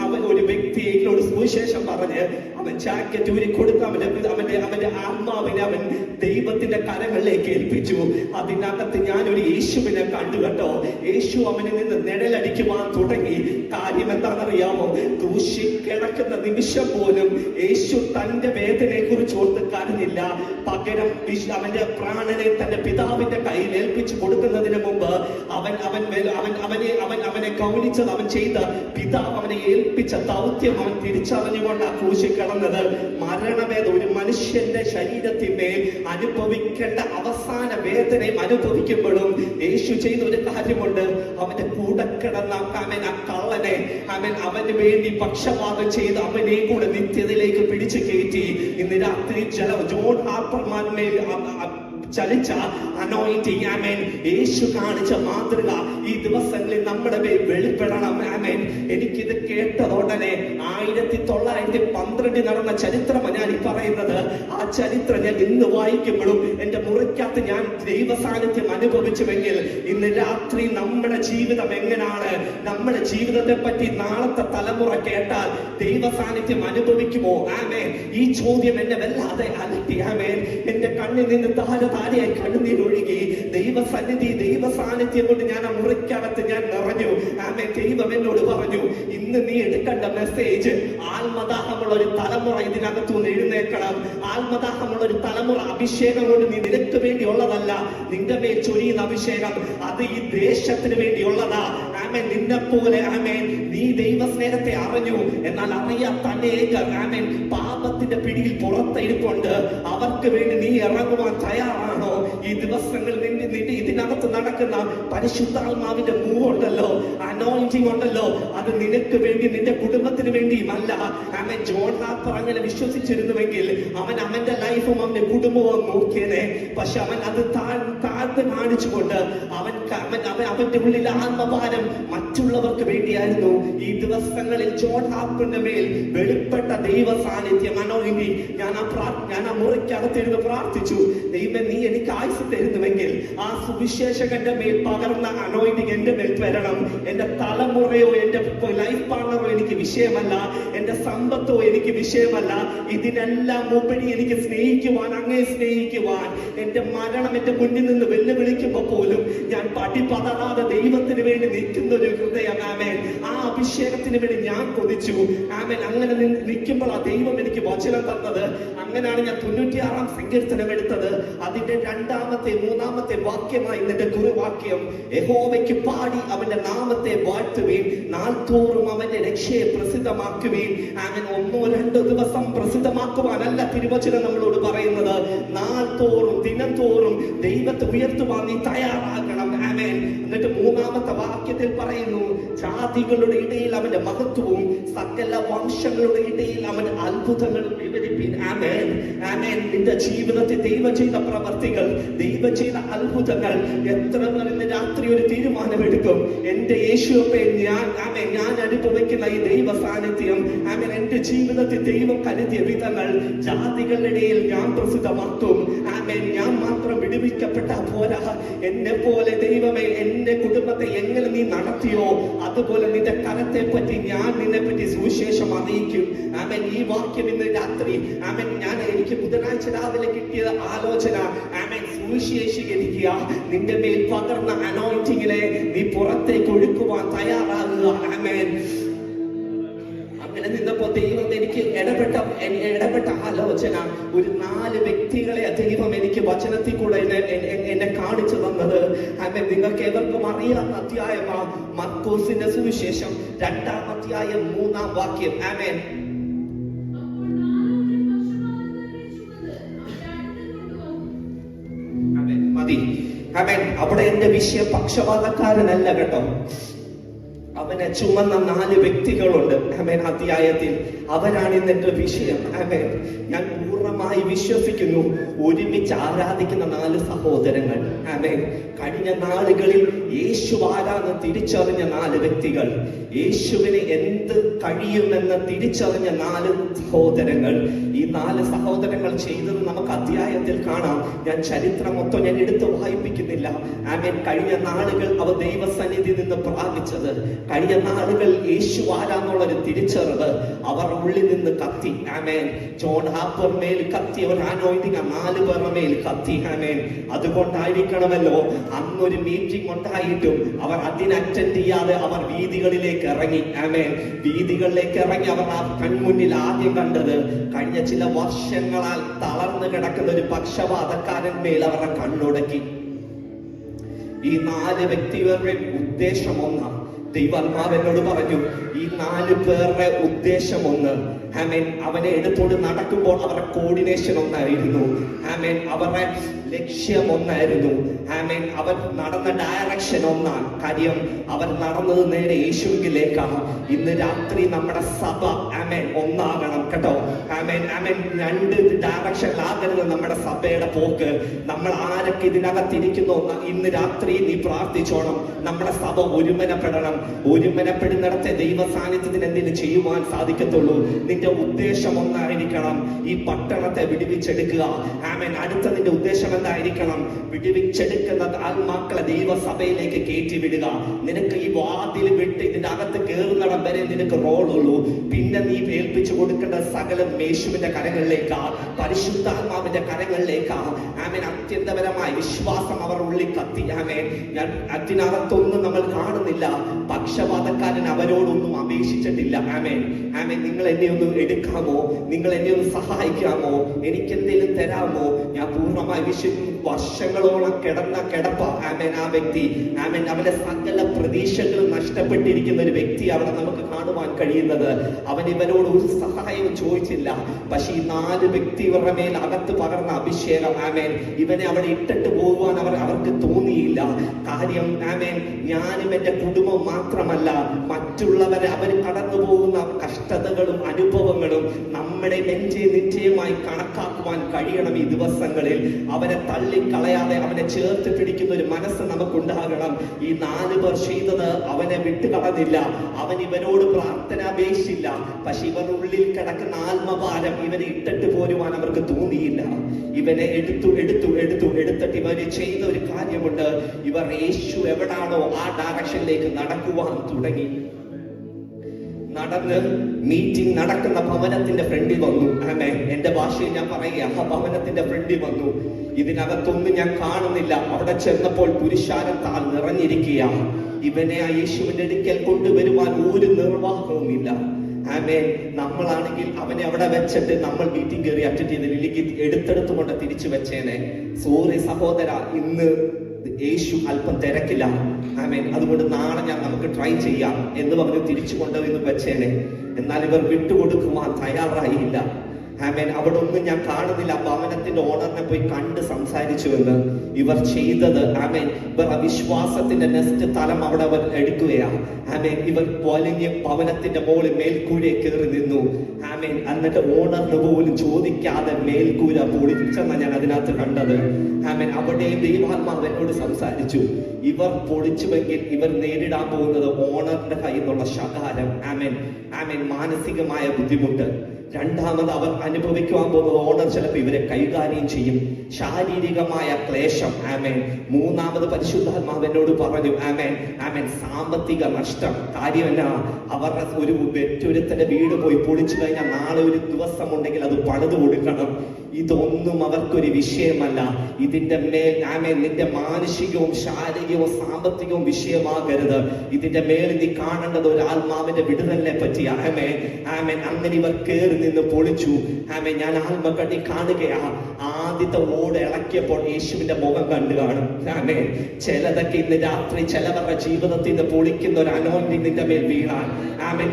അവൻ ഒരു വ്യക്തിയോട് സുവിശേഷം പറഞ്ഞ് അവൻ ജാക്കറ്റ് ഊരി കൊടുത്ത് അവന്റെ ആത്മാവിനെ അവൻ ദൈവത്തിന്റെ കരങ്ങളിലേക്ക് ഏൽപ്പിച്ചു. അതിനകത്ത് ഞാനൊരു യേശുവിനെ കണ്ടു കേട്ടോ. യേശു അവനിൽ നിന്ന് നിഴലടിക്കുവാൻ തുടങ്ങി. കാര്യം എന്താണെന്നറിയാമോ? ക്രൂശിൽ കിടക്കുന്ന നിമിഷം പോലും യേശു തന്റെ വേദനയെ കുറിച്ച് ഓർത്ത് കരഞ്ഞില്ല. പകരം അവന്റെ പ്രാണനെ തന്റെ പിതാവിന്റെ കയ്യിൽ ഏൽപ്പിച്ചു കൊടുക്കുന്നതിന് മുമ്പ് അവനെ ഗൗനിച്ചത്, അവൻ ചെയ്ത പിതാവ് അവനെ ഏൽപ്പിച്ച ദൗത്യം അവൻ തിരിച്ചറിഞ്ഞുകൊണ്ട് ആ ക്രൂശിൽ കിടന്നത്. മരണവേദന ഒരു മനുഷ്യന്റെ ശരീരത്തിന്മേൽ അനുഭവിക്കേണ്ട അവസാന വേദനയും അനുഭവിക്കുമ്പോഴും യേശു ചെയ്ത ഒരു കാര്യമുണ്ട്. അവന്റെ കൂടെ കിടന്ന ആ കള്ളനെ അവന് വേണ്ടി പക്ഷപാതം ചെയ്ത് അവനെയും കൂടെ നിത്യതയിലേക്ക് പിടിച്ചു കയറ്റി. ഇന്ന് രാത്രി ജോൺ ഹാർപ്പർമാൻമേൽ ചലിച്ച അനോയിന്റിങ്, ആമേൻ, യേശു കാണിച്ച മാതൃക ഈ ദിവസങ്ങളിൽ നമ്മുടെ മേൽ വെളിപ്പെടണം. ആമേൻ. എനിക്കിത് കേട്ടതോടനെ 1912 നടന്ന ചരിത്രമാണ് ഞാൻ ഈ പറയുന്നത്. ആ ചരിത്രം ഞാൻ ഇന്ന് വായിക്കുമ്പോഴും എന്റെ മുറിക്കകത്ത് ഞാൻ ദൈവ സാന്നിധ്യം അനുഭവിച്ചുവെങ്കിൽ ഇന്ന് രാത്രി നമ്മുടെ ജീവിതം എങ്ങനെയാണ്, നമ്മുടെ ജീവിതത്തെ പറ്റി നാളത്തെ തലമുറ കേട്ടാൽ ദൈവ സാന്നിധ്യം അനുഭവിക്കുമോ? ആമേൻ. ഈ ചോദ്യം എന്നെ വല്ലാതെ അലട്ടി. ആമേൻ. എന്റെ കണ്ണിൽ നിന്ന് താരതാരയായി കണ്ണുനീരൊഴുകി. ദൈവസന്നിധി, ദൈവ സാന്നിധ്യം കൊണ്ട് ഞാൻ ആ മുറിക്കകത്ത് ഞാൻ നിറഞ്ഞു. ആമേൻ. ദൈവം എന്നോട് പറഞ്ഞു, ഇന്ന് നീ എടുക്കേണ്ട മെസ്സേജ്, ആത്മദാഹമുള്ള ഒരു തലമുറ ഇതിനകത്തുനിന്ന് എഴുന്നേൽക്കണം. ആത്മദാഹമുള്ള ഒരു തലമുറ അഭിഷേകം കൊണ്ട് നീ നിനക്ക് വേണ്ടിയുള്ളതല്ല, നിന്റെ മേൽ ചൊരിയുന്ന അഭിഷേകം അത് ഈ ദേശത്തിന് വേണ്ടിയുള്ളതാ. ആമേൻ. നിന്നെ പോലെ ആമേൻ നീ ദൈവസ്നേഹത്തെ അറിഞ്ഞു, എന്നാൽ അറിയാത്ത അനേകർ ആമേൻ പാപത്തിന്റെ പിടിയിൽ പുറത്തിരിപ്പുണ്ട്. അവർക്ക് വേണ്ടി നീ ഇറങ്ങുവാൻ തയ്യാറാണോ? ഈ ദിവസങ്ങളിൽ നിന്റെ ഇതിനകത്ത് നടക്കുന്ന പരിശുദ്ധാത്മാവിന്റെ മൂവ് ഉണ്ടല്ലോ, അനോയിന്റിംഗ് ഉണ്ടല്ലോ, അത് നിനക്ക് വേണ്ടി നിന്റെ കുടുംബത്തിന് വേണ്ടിയുമല്ല. ആമേൻ. ജോൺ ഹാപ്പർ അങ്ങനെ വിശ്വസിച്ചിരുന്നുവെങ്കിൽ അവൻ അവന്റെ ലൈഫും അവന്റെ കുടുംബവും നോക്കിയനെ. പക്ഷെ അവൻ അത് താഴ്ന്ന് കാണിച്ചുകൊണ്ട് അവന്റെ ഉള്ളിൽ ആത്മഭാരം മറ്റുള്ളവർക്ക് വേണ്ടിയായിരുന്നു. ഈ ദിവസങ്ങളിൽ ജോൺ ഹാപ്പറിന്റെ മേൽ വെളിപ്പെട്ട ദൈവ സാന്നിധ്യം അനോയിന്റി ഞാൻ ആ മുറിക്കകത്തിരുന്ന് പ്രാർത്ഥിച്ചു, ദൈവം നീ എനിക്ക് ആയുസ് തരുന്നുവെങ്കിൽ ആ സുവിശേഷകന്റെ മേൽ പകർന്ന അനോയിന്റിങ് എന്റെ മേൽ വരണം. എന്റെ തലമുറയോ എന്റെ ലൈഫ് പാർട്ണറോ എനിക്ക് വിഷയമല്ല, എന്റെ സമ്പത്തോ എനിക്ക് വിഷയമല്ല. ഇതിനെല്ലാം ഉപരി എനിക്ക് സ്നേഹിക്കുവാൻ, അങ്ങേ സ്നേഹിക്കുവാൻ, എന്റെ മരണം എന്റെ മുന്നിൽ നിന്ന് വെല്ലുവിളിക്കുമ്പോ പോലും ഞാൻ പടിപതറാതെ ദൈവത്തിന് വേണ്ടി നിൽക്കുന്ന ഒരു ഹൃദയം. ആമേൻ. ആ അഭിഷേകത്തിന് വേണ്ടി ഞാൻ കൊതിച്ചു. ആമേൻ. അങ്ങനെ നിൽക്കുമ്പോൾ ആ ദൈവം എനിക്ക് വചനം തന്നത്. അങ്ങനെയാണ് ഞാൻ 96 സങ്കീർത്തനം എടുത്തത്. അതിന്റെ 2-ാമത്തെ 3-ാമത്തെ വാക്യമായി നിന്റെ കുറിവാക്യം, യഹോവയ്ക്ക് പാടി അവന്റെ നാമത്തെ വാഴ്ത്തുവീൻ, നാൾതോറും അവന്റെ രക്ഷയെ പ്രസിദ്ധമാക്കുവീൻ. ആമേൻ. 1-2 ദിവസം പ്രസിദ്ധമാക്കുവാനല്ല തിരുവചനം നമ്മളോട് പറയുന്നത്. നാൾതോറും ദിനംതോറും ദൈവത്തെ ഉയർത്തുവാൻ നീ തയ്യാറാകണം. ആമേൻ. എന്നിട്ട് 3-ാമത്തെ വാക്യത്തിൽ പറയുന്നു, ജാതികളുടെ ഇടയിൽ അവന്റെ മഹത്വവും സകല വംശങ്ങളുടെ ഇടയിൽ അവന്റെ അത്ഭുതങ്ങളും വിവരിപ്പിൻ. ആമേൻ. ആമേൻ. നിന്റെ ജീവിതത്തിൽ ദൈവം ചെയ്ത പ്രവർത്തികൾ, ദൈവം ചെയ്ത അത്ഭുതങ്ങൾ എത്ര പേർ ഇന്ന് രാത്രി ഒരു തീരുമാനമെടുക്കും, എന്റെ യേശുവേ ഞാൻ അനുഭവിക്കുന്ന ഈ ദൈവ സാന്നിധ്യം, ആമേൻ, എന്റെ ജീവിതത്തിൽ ദൈവം കരുതിയ വിധങ്ങൾ ജാതികളുടെ ഇടയിൽ ഞാൻ പ്രസിദ്ധമാക്കും. ആമേൻ. ഞാൻ മാത്രം വിടുവിക്കപ്പെട്ട പോരാ, എന്നെ പോലെ ദൈവമേ എന്റെ കുടുംബത്തെ എങ്ങനെ നീ നടത്തിയോ അതുപോലെ നിന്റെ കരത്തെ പറ്റി ഞാൻ നിന്നെ പറ്റി സുവിശേഷം അറിയിക്കും. ആമേൻ. ഈ വാക്യം ഇന്ന് രാത്രി ആമേൻ എനിക്ക് ബുധനാഴ്ച രാവിലെ കിട്ടിയ ആലോചന, ആമേൻ, സുവിശേഷീകരിക്കുക. നിന്റെ മേൽ പകർന്ന അനോയിന്റിങ്ങിനെ നീ പുറത്തേക്ക് ഒഴുക്കുവാൻ തയ്യാറാകുക. ആമേൻ. അങ്ങനെ നിന്നപ്പോ ദൈവം എനിക്ക് ഇടപെട്ട ആലോചന, ഒരു 4 വ്യക്തികളെ ദൈവം എനിക്ക് വചനത്തിൽ കൂടെ എന്നെ കാണിച്ചു തന്നത്. ആമേൻ. നിങ്ങൾക്ക് ഏവർക്കും അറിയാവുന്ന അധ്യായമാ മർക്കോസിന്റെ സുവിശേഷം 2-ാം അധ്യായം 3-ാം വാക്യം. ആമേൻ. മതി. ആമേൻ. അവിടെ എന്റെ വിഷയം പക്ഷപാതക്കാരനല്ല കേട്ടോ. അവനെ ചുമന്ന 4 വ്യക്തികളുണ്ട്. ആമേൻ. അധ്യായത്തിൽ അവരാണ് ഇന്നെന്റെ വിഷയം. ആമേൻ. ഞാൻ പൂർണ്ണമായി വിശ്വസിക്കുന്നു, ഒരുമിച്ച് ആരാധിക്കുന്ന 4 സഹോദരങ്ങൾ. ആമേൻ. കഴിഞ്ഞ നാളുകളിൽ യേശു ആരാന്ന് തിരിച്ചറിഞ്ഞ 4 വ്യക്തികൾ, യേശുവിന് എന്ത് കഴിയുമെന്ന് തിരിച്ചറിഞ്ഞ 4 സഹോദരങ്ങൾ. ഈ 4 സഹോദരങ്ങൾ ചെയ്തത് നമുക്ക് അധ്യായത്തിൽ കാണാം. ഞാൻ ചരിത്രം മൊത്തം ഞാൻ എടുത്ത് വായിപ്പിക്കുന്നില്ല. ആമേൻ. കഴിഞ്ഞ നാളുകൾ അവർ ദൈവസന്നിധി നിന്ന് പ്രാപിച്ചത്, കഴിഞ്ഞ നാളുകൾ യേശു ആരാന്നുള്ളൊരു തിരിച്ചറിവ് അവർ ഉള്ളിൽ നിന്ന് കത്തി. ആമേൻ. ജോൺ ഹാപ്പർ മേൽ കത്തി, അവർ അനോയിന്റിങ് 4 പേരുടെ മേൽ കത്തി. ആമേൻ. അതുകൊണ്ടായിരിക്കണമല്ലോ അന്നൊരു മീറ്റിംഗ് ഉണ്ടായിട്ടും അവർ അതിന് അറ്റൻഡ് ചെയ്യാതെ അവർ വീതികളിലേക്ക് ഇറങ്ങി. ആമേൻ. വീതികളിലേക്ക് ഇറങ്ങി അവർ ആ കൺമുന്നിൽ ആദ്യം കണ്ടത് കഴിഞ്ഞ ചില വർഷങ്ങളാൽ തളർന്നു കിടക്കുന്ന ഒരു പക്ഷപാതക്കാരൻ മേൽ അവരുടെ കണ്ണുടക്കി. ഈ 4 വ്യക്തികളുടെ ഉദ്ദേശം ഒന്നാണ്. ദൈവാത്മാവ് എന്നോട് പറഞ്ഞു, ഈ 4 പേരുടെ ഉദ്ദേശം ഒന്ന്. ആമേൻ. അവനെ എടുത്തോണ്ട് നടക്കുമ്പോൾ അവരുടെ കോർഡിനേഷൻ ഒന്നായിരുന്നു. ആമേൻ. അവരുടെ ലക്ഷ്യം ഒന്നായിരുന്നു. ആമേൻ. അവർ നടന്ന ഡയറക്ഷൻ ഒന്നാണ്. കാര്യം അവർ നടന്നത് നേരെ യേശുവിലേക്കാണ്. ഇന്ന് രാത്രി നമ്മുടെ സഭ ആമേൻ ഒന്നാകണം കേട്ടോ. ആമേൻ ആമേൻ. രണ്ട് ഡയറക്ഷനിലാകരുത് നമ്മുടെ സഭയുടെ പോക്ക്. നമ്മൾ ആരൊക്കെ ഇതിനകത്തിരിക്കുന്നു ഇന്ന് രാത്രി നീ പ്രാർത്ഥിച്ചോണം. നമ്മുടെ സഭ ഒരുമനപ്പെടണം. ഒരുമനപ്പെടുന്നിടത്തെ ദൈവ സാന്നിധ്യത്തിന് എന്തെങ്കിലും ചെയ്യുവാൻ സാധിക്കത്തുള്ളൂ. നിന്റെ ഉദ്ദേശം ഒന്നായിരിക്കണം, ഈ പട്ടണത്തെ വിടുവിച്ചെടുക്കുക. ആമേൻ. അടുത്ത നിന്റെ ഉദ്ദേശം എന്തായിരിക്കണം? വിടുവിച്ചെടുക്കുന്ന ആത്മാക്കളെ ദൈവസഭയിലേക്ക് കയറ്റി വിടുക. നിനക്ക് ഈ വാതിൽ വിട്ട് ഇതിന്റെ അകത്ത് കയറുന്നിടം വരെ നിനക്ക് റോളുള്ളൂ. പിന്നെ നീ ഏൽപ്പിച്ചു കൊടുക്കേണ്ട സകലം യേശുവിന്റെ കരങ്ങളിലേക്കാ, പരിശുദ്ധാത്മാവിന്റെ കരങ്ങളിലേക്കാ. ആമേൻ. അത്യന്തപരമായ വിശ്വാസം അവർ ഉള്ളിൽ കത്തി. ആമേൻ. അതിനകത്തൊന്നും നമ്മൾ കാണുന്നില്ല. പക്ഷപാതക്കാരൻ അവരോടൊന്നും അപേക്ഷിച്ചിട്ടില്ല. ആമേൻ ആമേൻ. നിങ്ങൾ എന്നെ ഒന്ന് എടുക്കാമോ? നിങ്ങൾ എന്നെ ഒന്ന് സഹായിക്കാമോ? എനിക്ക് എന്തെങ്കിലും തരാമോ? ഞാൻ പൂർണ്ണമായി വർഷങ്ങളോളം കിടന്ന കിടപ്പ. ആമേൻ. ആ വ്യക്തി ആമേൻ. അവന്റെ സകല പ്രതീക്ഷകളും നഷ്ടപ്പെട്ടിരിക്കുന്ന ഒരു വ്യക്തി അവിടെ നമുക്ക് കാണുവാൻ കഴിയുന്നത്. അവൻ ഇവരോട് ഒരു സഹായവും ചോദിച്ചില്ല. പക്ഷെ ഈ 4 വ്യക്തി ഇവരുടെ മേൽ അകത്ത് പകർന്ന അഭിഷേകം ആമേൻ ഇവനെ അവിടെ ഇട്ടിട്ട് പോകുവാൻ അവർക്ക് തോന്നിയില്ല. കാര്യം ആമേൻ ഞാനും എന്റെ കുടുംബം മാത്രമല്ല, മറ്റുള്ളവരെ അവർ കടന്നു പോകുന്ന കഷ്ടതകളും അനുഭവങ്ങളും നമ്മുടെ നെഞ്ചെ നിശ്ചയമായി കണക്കാക്കുവാൻ കഴിയണം. ഈ ദിവസങ്ങളിൽ അവനെ തള്ളിക്കളയാതെ അവനെ ചേർത്ത് പിടിക്കുന്ന ഒരു മനസ്സ് നമുക്കുണ്ടാകണം. ഈ 4 പേർ ചെയ്തത് അവനെ വിട്ടുകളഞ്ഞില്ല. അവൻ ഇവനോട് പ്രാർത്ഥന അപേക്ഷിച്ചില്ല. പക്ഷെ ഇവനുള്ളിൽ കിടക്കുന്ന ആത്മഭാരം ഇവനെ ഇട്ടിട്ട് പോരുവാൻ അവർക്ക് തോന്നിയില്ല. ഇവനെ എടുത്തിട്ട് ഇവര് ചെയ്ത ഒരു കാര്യമുണ്ട്. ഇവർ യേശു എവിടാണോ ആ ഡയറക്ഷനിലേക്ക് നടക്കുവാൻ തുടങ്ങി. നടന്ന് മീറ്റിംഗ് നടക്കുന്ന ഭവനത്തിന്റെ ഫ്രണ്ടിൽ വന്നു. ആമേൻ. എന്റെ ഭാഷയിൽ ഞാൻ പറയുക, ആ ഭവനത്തിന്റെ ഫ്രണ്ടിൽ വന്നു. ഇതിനകത്തൊന്നും ഞാൻ കാണുന്നില്ല. അവിടെ ചെന്നപ്പോൾ പുരുഷാരം താൽ നിറഞ്ഞിരിക്കുക. ഇവനെ ആ യേശുവിന്റെ അടുക്കൽ കൊണ്ടുവരുവാൻ ഒരു നിർവാഹവുമില്ല. ആമേൻ. നമ്മളാണെങ്കിൽ അവനെ അവിടെ വെച്ചിട്ട് നമ്മൾ മീറ്റിംഗ് കയറി അറ്റൻഡ് ചെയ്തില്ലെങ്കിൽ എടുത്തെടുത്ത് കൊണ്ട് തിരിച്ചു വെച്ചേനെ. സോറി സഹോദര, ഇന്ന് യേശു അല്പം തിരക്കില്ല. ആമേൻ. അതുകൊണ്ട് നാളെ നമുക്ക് ട്രൈ ചെയ്യാം എന്ന് പറഞ്ഞ് തിരിച്ചു കൊണ്ടുവന്ന് വെച്ചേനെ. എന്നാൽ ഇവർ വിട്ടുകൊടുക്കുവാൻ തയ്യാറായില്ല. ആമേൻ. അവിടെ ഒന്നും ഞാൻ കാണുന്നില്ല. ഭവനത്തിന്റെ ഓണറിനെ പോയി കണ്ട് സംസാരിച്ചു എന്ന് ഇവർ ചെയ്തത്. ആമേൻ. ഇവർ അവിശ്വാസത്തിന്റെ നെക്സ്റ്റ് തലം അവിടെ അവർ എടുക്കുകയാണ്. ആമേൻ. ഇവർ പൊലഞ്ഞ് ഭവനത്തിന്റെ മുകളിൽ മേൽക്കൂരയെ കയറി നിന്നു. ആമേൻ. എന്നിട്ട് ഓണറിന് പോലും ചോദിക്കാതെ മേൽക്കൂര പൊളിച്ചെന്ന ഞാൻ അതിനകത്ത് കണ്ടത്. ആമേൻ. അവിടെ ദൈവാത്മാവ് എന്നോട് സംസാരിച്ചു. ഇവർ പൊളിച്ചുവെങ്കിൽ ഇവർ നേരിടാൻ പോകുന്നത് ഓണറിന്റെ കയ്യിൽ നിന്നുള്ള ശകാരം. ആമേൻ ആമേൻ. മാനസികമായ ബുദ്ധിമുട്ട്. രണ്ടാമത് അവർ അനുഭവിക്കുവാൻ പോകുന്നത് ഓണർ ചിലപ്പോൾ ഇവരെ കൈകാര്യം ചെയ്യും, ശാരീരികമായ ക്ലേശം. ആമേൻ. മൂന്നാമത് പരിശുദ്ധാത്മാവ് എന്നോട് പറഞ്ഞു ആമേൻ ആമേൻ സാമ്പത്തിക നഷ്ടം. കാര്യമല്ല, അവരുടെ ഒരു വ്യക്തിയുടെ വീട് പോയി പൊളിച്ചു കഴിഞ്ഞാൽ നാളെ ഒരു ദിവസം ഉണ്ടെങ്കിൽ അത് പണിത് കൊടുക്കണം. ഇതൊന്നും അവർക്കൊരു വിഷയമല്ല. ഇതിന്റെ മേൽ ആമേൻ നിന്റെ മാനസികവും ശാരീരികവും സാമ്പത്തികവും വിഷയമാകരുത്. ഇതിന്റെ മേൽ നീ കാണേണ്ടത് ഒരു ആത്മാവിന്റെ വിടുതലിനെ പറ്റി. ആമേൻ ആമേൻ. അങ്ങനെ ഇവർ കയറി നിന്ന് പൊളിച്ചു. ആമേൻ. ഞാൻ ആത്മകണ്ണി കാണുകയാ. ആദ്യത്തെ ഓട് ഇളക്കിയപ്പോൾ യേശുവിന്റെ മുഖം കണ്ടു കാണും. ആമേൻ. ചിലതൊക്കെ ഇന്ന് രാത്രി ചിലവരുടെ ജീവിതത്തിൽ നിന്ന് പൊളിക്കുന്ന ഒരു അനോയിന്റിംഗ് നിന്റെ മേൽ വീണാൻ. ആമേൻ.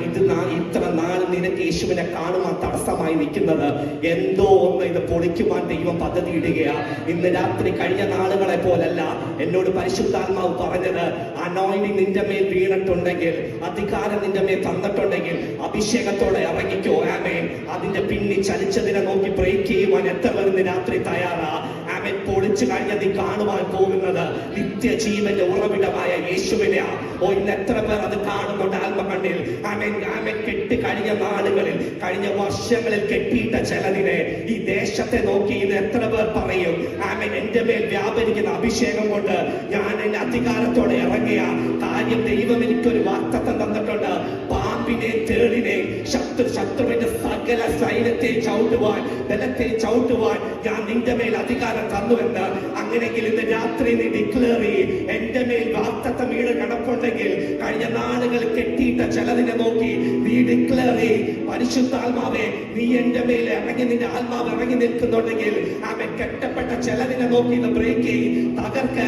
ഇത്ര നാൾ നിനക്ക് യേശുവിനെ കാണുവാൻ തടസ്സമായി നിൽക്കുന്നത് എന്തോ ഒന്ന് ഇത് പൊളിക്കുവാൻ ദൈവം പദ്ധതി ഇടുകയാ. ഇന്ന് രാത്രി കഴിഞ്ഞ നാളുകളെ പോലല്ല എന്നോട് പരിശുദ്ധാത്മാവ് പറഞ്ഞത്. അനോയിന്റിംഗ് നിന്റെ മേൽ വീണിട്ടുണ്ടെങ്കിൽ, അധികാരം നിന്റെ മേൽ തന്നിട്ടുണ്ടെങ്കിൽ അഭിഷേകത്തോടെ ഇറങ്ങിക്കോ. ആമേൻ. അതിന്റെ പിന്നിൽ ചലിച്ചതിനെ നോക്കി ബ്രേക്ക് ചെയ്യുവാൻ എത്ര പേർ രാത്രി തയ്യാറാ? ആമേൻ. പൊളിച്ചു കഴിഞ്ഞ നീ കാണുവാൻ പോകുന്നത് നിത്യജീവന്റെ ഉറവിടമായ യേശുവിനെയാ. ഇന്ന് എത്ര പേർ അത് കാണുന്നുണ്ട് ആത്മകണ്ണിൽ? ആമേൻ ആമേൻ. കെട്ടി കഴിഞ്ഞ നാളുകളിൽ, കഴിഞ്ഞ വർഷങ്ങളിൽ കെട്ടിയിട്ട ചിലതിനെ ഈ ദേശത്തെ നോക്കി ഇന്ന് എത്ര പേർ പറയും ആമേൻ എന്റെ മേൽ വ്യാപരിക്കുന്ന അഭിഷേകം കൊണ്ട് ഞാൻ എന്റെ അധികാരത്തോടെ ഇറങ്ങിയ കാര്യം. ദൈവം എനിക്കൊരു വാഗ്ദത്തം തന്നിട്ടുണ്ട്. പാമ്പിനെ തേളിനെ ശത്രുവിന്റെ സകല സൈന്യത്തെ ചവിട്ടുവാൻ, ബലത്തെ ചവിട്ടുവാൻ ഞാൻ നിന്റെ മേൽ അധികാരം തന്നുവെന്ന്. അങ്ങനെയെങ്കിൽ ഇന്ന് രാത്രി നീ ഡിക്ലെയർ ചെയ്യും, എന്റെ മേൽ വാഗ്ദത്തം വീട് കിടപ്പുണ്ടെങ്കിൽ കഴിഞ്ഞ നാളുകൾ കെട്ടിയിട്ട ചിലതിനെ നോക്കി നീ ഡിക്ലെയർ ചെയ്യും, പരിശുദ്ധാത്മാവേ നീ എന്റെ മേൽ ഇറങ്ങി, നിന്റെ ആത്മാവ് ഇറങ്ങി നിൽക്കുന്നുണ്ടെങ്കിൽ അവൻ കെട്ടപ്പെട്ട ചിലതിനെ നോക്കി ഇത് ബ്രേക്ക് ചെയ്യും, തകർക്ക.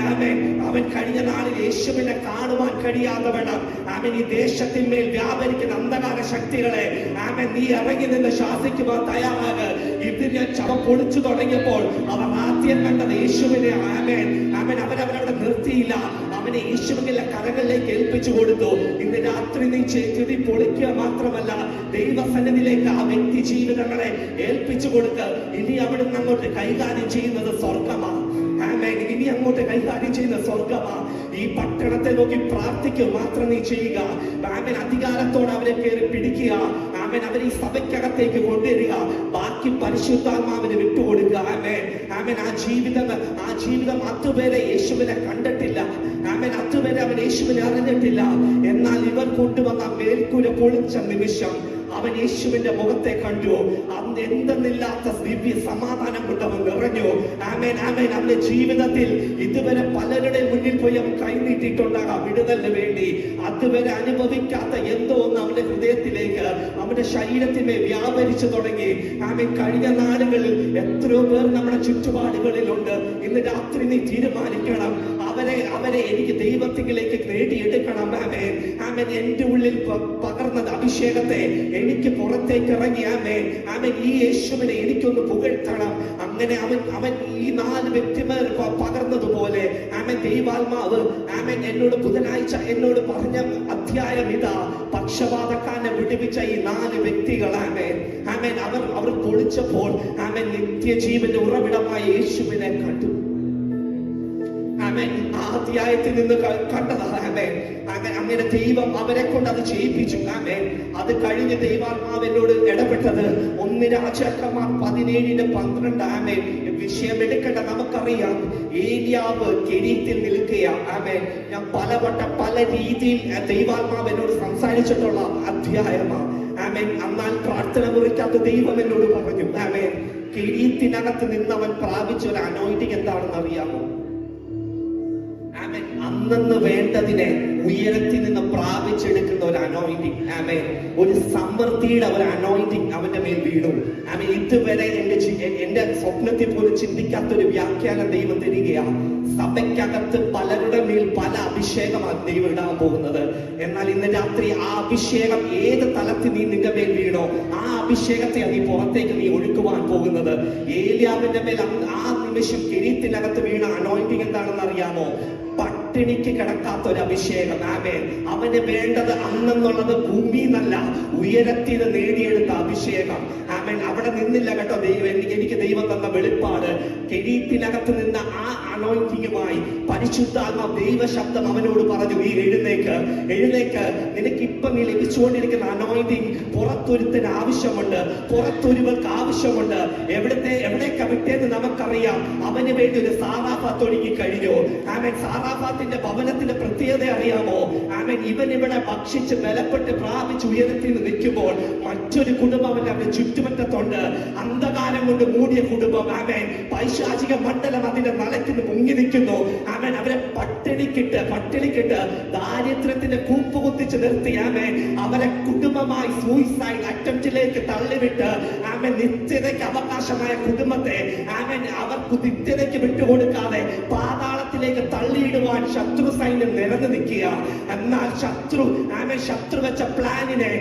അവൻ കഴിഞ്ഞ നാളിൽ യേശുവിനെ കാണുവാൻ കഴിയാതെ വേണം അവൻ ഈ ദേശത്തിന്മേൽ വ്യാപരിക്കുന്ന അന്ധകാര ശക്തികളെ ആമേൻ, നീ ഇറങ്ങി നിന്ന് ശാസിക്കുവാൻ തയ്യാറാക്. ഇതിനെ ചവ പൊളിച്ചു തുടങ്ങിയപ്പോൾ അവർ ആദ്യം കണ്ടത് യേശുവിനെ. ആമേൻ, ആമേൻ, അവരവിടെ നിർത്തിയില്ല. അവനെ യേശുവിന്റെ കരങ്ങളിലേക്ക് ഏൽപ്പിച്ചു കൊടുത്തു. ഇന്ന് രാത്രി നീ ചെവി പൊളിക്കുക മാത്രമല്ല, ദൈവസന്നിധിയിലേക്ക് ആ വ്യക്തി ജീവിതങ്ങളെ ഏൽപ്പിച്ചു കൊടുക്കുക. ഇനി അവിടുന്ന് അങ്ങോട്ട് കൈകാര്യം ചെയ്യുന്നത് സ്വർഗമാണ്. ആമേൻ, ഇനി അങ്ങോട്ട് കൈകാര്യം ചെയ്യുന്ന സ്വർഗമാ. ഈ പട്ടണത്തെ നോക്കി പ്രാർത്ഥിക്കുക മാത്രം നീ ചെയ്യുക. ആമേൻ, അധികാരത്തോടെ അവരെ കയറി പിടിക്കുക. ആമേൻ, അവരെ ഈ സഭയ്ക്കകത്തേക്ക് കൊണ്ടുവരിക. ബാക്കി പരിശുദ്ധാത്മാവിന് വിട്ടുകൊടുക്കുക. ആമേൻ, ആമേൻ, ആ ജീവിതം അതുവരെ യേശുവിനെ കണ്ടിട്ടില്ല. ആമേൻ, അതുവരെ അവൻ യേശുവിനെ അറിഞ്ഞിട്ടില്ല. എന്നാൽ ഇവർ കൊണ്ടുവന്ന മേൽക്കൂര പൊളിച്ച നിമിഷം അവൻ യേശുവിന്റെ മുഖത്തെ കണ്ടു. അന്ന് എന്തെന്നില്ലാത്ത ദിവ്യ സമാധാനം കൊണ്ട് അവൻ നിറഞ്ഞു. ആമേൻ, ആമേൻ. അവന്റെ ജീവിതത്തിൽ ഇതുവരെ പലരുടെ മുന്നിൽ പോയി അവൻ കൈനീട്ടിട്ടുണ്ടാകാം വിടുതലിന് വേണ്ടി. അതുവരെ അനുഭവിക്കാത്ത എന്തോ ഒന്ന് അവന്റെ ഹൃദയത്തിലേക്ക്, അവന്റെ ശരീരത്തിന്മേൽ വ്യാപരിച്ചു തുടങ്ങി. ആമേൻ, കഴിഞ്ഞ നാളുകളിൽ എത്രയോ പേർ നമ്മുടെ ചുറ്റുപാടുകളിലുണ്ട്. ഇന്ന് രാത്രി നീ തീരുമാനിക്കണം, അവരെ എനിക്ക് ദൈവത്തിലേക്ക് നേടിയെടുക്കണം. ആമേൻ, ആമേൻ. എന്റെ ഉള്ളിൽ പകർന്നത് അഭിഷേകത്തെ എനിക്ക് പുറത്തേക്ക് ഇറങ്ങി. ആമേൻ, ആമേൻ. ഈ യേശുവിനെ എനിക്കൊന്ന് പുകഴ്ത്തണം. അങ്ങനെ അവൻ ഈ 4 വ്യക്തിമാർ പകർന്നതുപോലെ ആമേൻ, ദൈവാത്മാവ് ആമേൻ എന്നോട് ബുധനാഴ്ച എന്നോട് പറഞ്ഞ അധ്യായം ഇതാ. പക്ഷപാതക്കാരനെ വിടുവിച്ച ഈ 4 വ്യക്തികൾ. ആമേൻ, ആമേൻ. അവർ പൊളിച്ചപ്പോൾ ആമേൻ, നിത്യജീവന്റെ ഉറവിടമായ യേശുവിനെ കണ്ടു. ആമേൻ, ആ അധ്യായത്തിൽ നിന്ന് കണ്ടതാണ്. ആമേൻ, അങ്ങനെ ദൈവം അവരെ കൊണ്ട് അത് ചെയ്യിപ്പിച്ചു. ആമേൻ. അത് കഴിഞ്ഞ് ദൈവാത്മാവ് എന്നോട് ഇടപെട്ടത് 1 രാജാക്കന്മാർ 17:12. ആമേൻ, വിഷയം എടുക്കേണ്ട നമുക്കറിയാം. ഏലിയാവ് കെരീത്തിൽ നിൽക്കുക. ആമേൻ, ഞാൻ പലവട്ടം പല രീതിയിൽ ദൈവാത്മാവ് എന്നോട് സംസാരിച്ചിട്ടുള്ള അധ്യായമാണ്. ആമേൻ, എന്നാൽ പ്രാർത്ഥന മുറിക്കാത്ത ദൈവം എന്നോട് പറഞ്ഞു. ആമേൻ, കെരീത്തിനകത്ത് നിന്നവൻ പ്രാപിച്ച ഒരു അനോയിന്റിങ് എന്താണെന്ന് അറിയാമോ? ആമേൻ, അന്നു വേണ്ടതിനെ ഉയരത്തിൽ നിന്ന് പ്രാപിച്ചെടുക്കുന്ന ഒരു അനോയിന്റിങ്. ആമേൻ, ഒരു സമൃദ്ധിയുടെ ഒരു അനോയിന്റിങ് അവന്റെ മേൽ വീണു. ആമേൻ, ഇതുവരെ എന്റെ സ്വപ്നത്തിൽ പോലും ചിന്തിക്കാത്ത ഒരു വ്യാഖ്യാനം ദൈവം തരികയാണ്. സഭയ്ക്കകത്ത് പലരുടെ മേൽ പല അഭിഷേകമാണ് ദൈവം ഇടാൻ പോകുന്നത്. എന്നാൽ ഇന്ന് രാത്രി ആ അഭിഷേകം ഏത് തലത്തിൽ നിന്റെ മേൽ വീണോ ആ അഭിഷേകത്തെ നീ പുറത്തേക്ക് നീ ഒഴുക്കുവാൻ പോകുന്നത്. ഏലിയാവിന്റെ മേൽ ആ നിമിഷം കെരീത്തിനകത്ത് വീണ അനോയിന്റിങ് എന്താണെന്ന് അറിയാമോ? പട്ടിണിക്ക് കിടക്കാത്ത ഒരു അഭിഷേകം. ആമേൻ, അവന് വേണ്ടത് അന്നെന്നുള്ളത് ഭൂമിയിൽ നിന്നല്ല, ഉയരത്തിൽ നേടിയെടുത്ത അഭിഷേകം. ആമേൻ, അവിടെ നിന്നില്ല കേട്ടോ. എനിക്ക് ദൈവം തന്ന വെളിപ്പാട്. കെരീത്തിനകത്ത് നിന്ന ആ അനോയിന്റിങ്ങുമായി പരിശുദ്ധാത്മാ ദൈവശബ്ദം അവനോട് പറഞ്ഞു, നീ എഴുന്നേക്ക്. നിനക്ക് ഇപ്പൊ നീ ലഭിച്ചുകൊണ്ടിരിക്കുന്ന അനോയിന്റിങ് പുറത്തൊരുത്തിന് ആവശ്യമുണ്ട്, പുറത്തൊരുവർക്ക് ആവശ്യമുണ്ട്. എവിടേക്കാ വിട്ടേന്ന് നമുക്കറിയാം. അവന് വേണ്ടി ഒരു സാറാഫാത്ത് ഒരുങ്ങി കഴിഞ്ഞു. ആമേൻ, സാറാഫാത്തിന്റെ ഭവനത്തിന്റെ പ്രത്യേകത അറിയാമോ? ആമേൻ, ഇവൻ ഇവിടെ ഭക്ഷിച്ച് ബലപ്പെട്ട് പ്രാപിച്ച് ഉയരത്തിൽ നിൽക്കുമ്പോൾ മറ്റൊരു കുടുംബം അവന്റെ ചുറ്റുമറ്റത്തുണ്ട്. അന്ധകാരം കൊണ്ട് മൂടിയ കുടുംബം. ആമേൻ, പൈശാചിക മണ്ഡലം അതിന്റെ നലത്തിന് മുങ്ങി നിൽക്കുന്നു. ആമേൻ, അവരെ പട്ടിണിക്കിട്ട് ദാരിദ്ര്യത്തിന്റെ കൂപ്പ് കുത്തിച്ച് നിർത്തി. ആമേൻ, അവരെ കുടുംബമായി സൂയിസൈഡ് അറ്റംപ്റ്റിലേക്ക് തള്ളിവിട്ട് ആമേൻ, നിത്യതയ്ക്ക് അവകാശമായ കുടുംബത്തെ ആമേൻ അവർക്ക് നിത്യതയ്ക്ക് വിട്ടുകൊടുക്കാതെ പാതാളത്തിലേക്ക് തള്ളിയിടുവാൻ ശത്രു സൈന്യം നിരന്നു നിൽക്കുക. എന്നാൽ ശത്രു വെച്ച പ്ലാനിനെ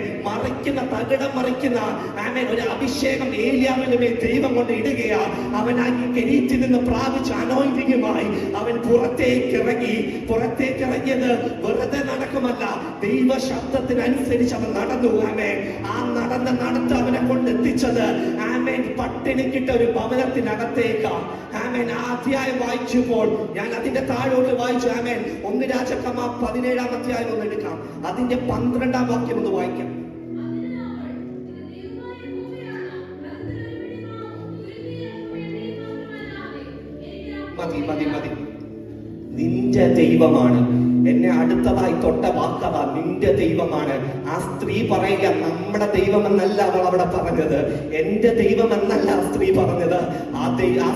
തകിടം മറിക്കുന്ന ആമേൻ ഒരു അഭിഷേകം ഏലിയാവിന്റെ മേൽ ദൈവം കൊണ്ട് ഇടുകയാ. അവൻ ആ കെരീത്തിൽ നിന്ന് പ്രാപിച്ച അനോയിന്റിങ്ങുമായി അവൻ പുറത്തേക്ക് ഇറങ്ങിയത് വെറുതെ നടക്കുമല്ല, ദൈവ ശബ്ദത്തിനനുസരിച്ച് അവൻ നടന്നു. ആമേൻ, ആ നടന്ന് അവനെ കൊണ്ടെത്തിച്ചത് ആമേൻ പട്ടിണിക്കിട്ട ഒരു ഭവനത്തിനകത്തേക്ക്. ആമേൻ, ആ അധ്യായം വായിച്ചപ്പോൾ ഞാൻ അതിന്റെ താഴോട്ട് വായിച്ചു. ആമേൻ, 1 രാജാക്കന്മാർ 17-ാം അധ്യായം ഒന്ന് എടുക്കാം. അതിന്റെ 12-ാം വാക്യം ഒന്ന് വായിക്കാം. മതി. നിന്റെ ദൈവമാണ് എന്നെ അടുത്തതായി തൊട്ട വാക്കത. നിന്റെ ദൈവമാണ്. ആ സ്ത്രീ പറയുക, നമ്മുടെ ദൈവമെന്നല്ല അവൾ അവിടെ പറഞ്ഞത്, എന്റെ ദൈവമെന്നല്ല ആ സ്ത്രീ പറഞ്ഞത്. ആ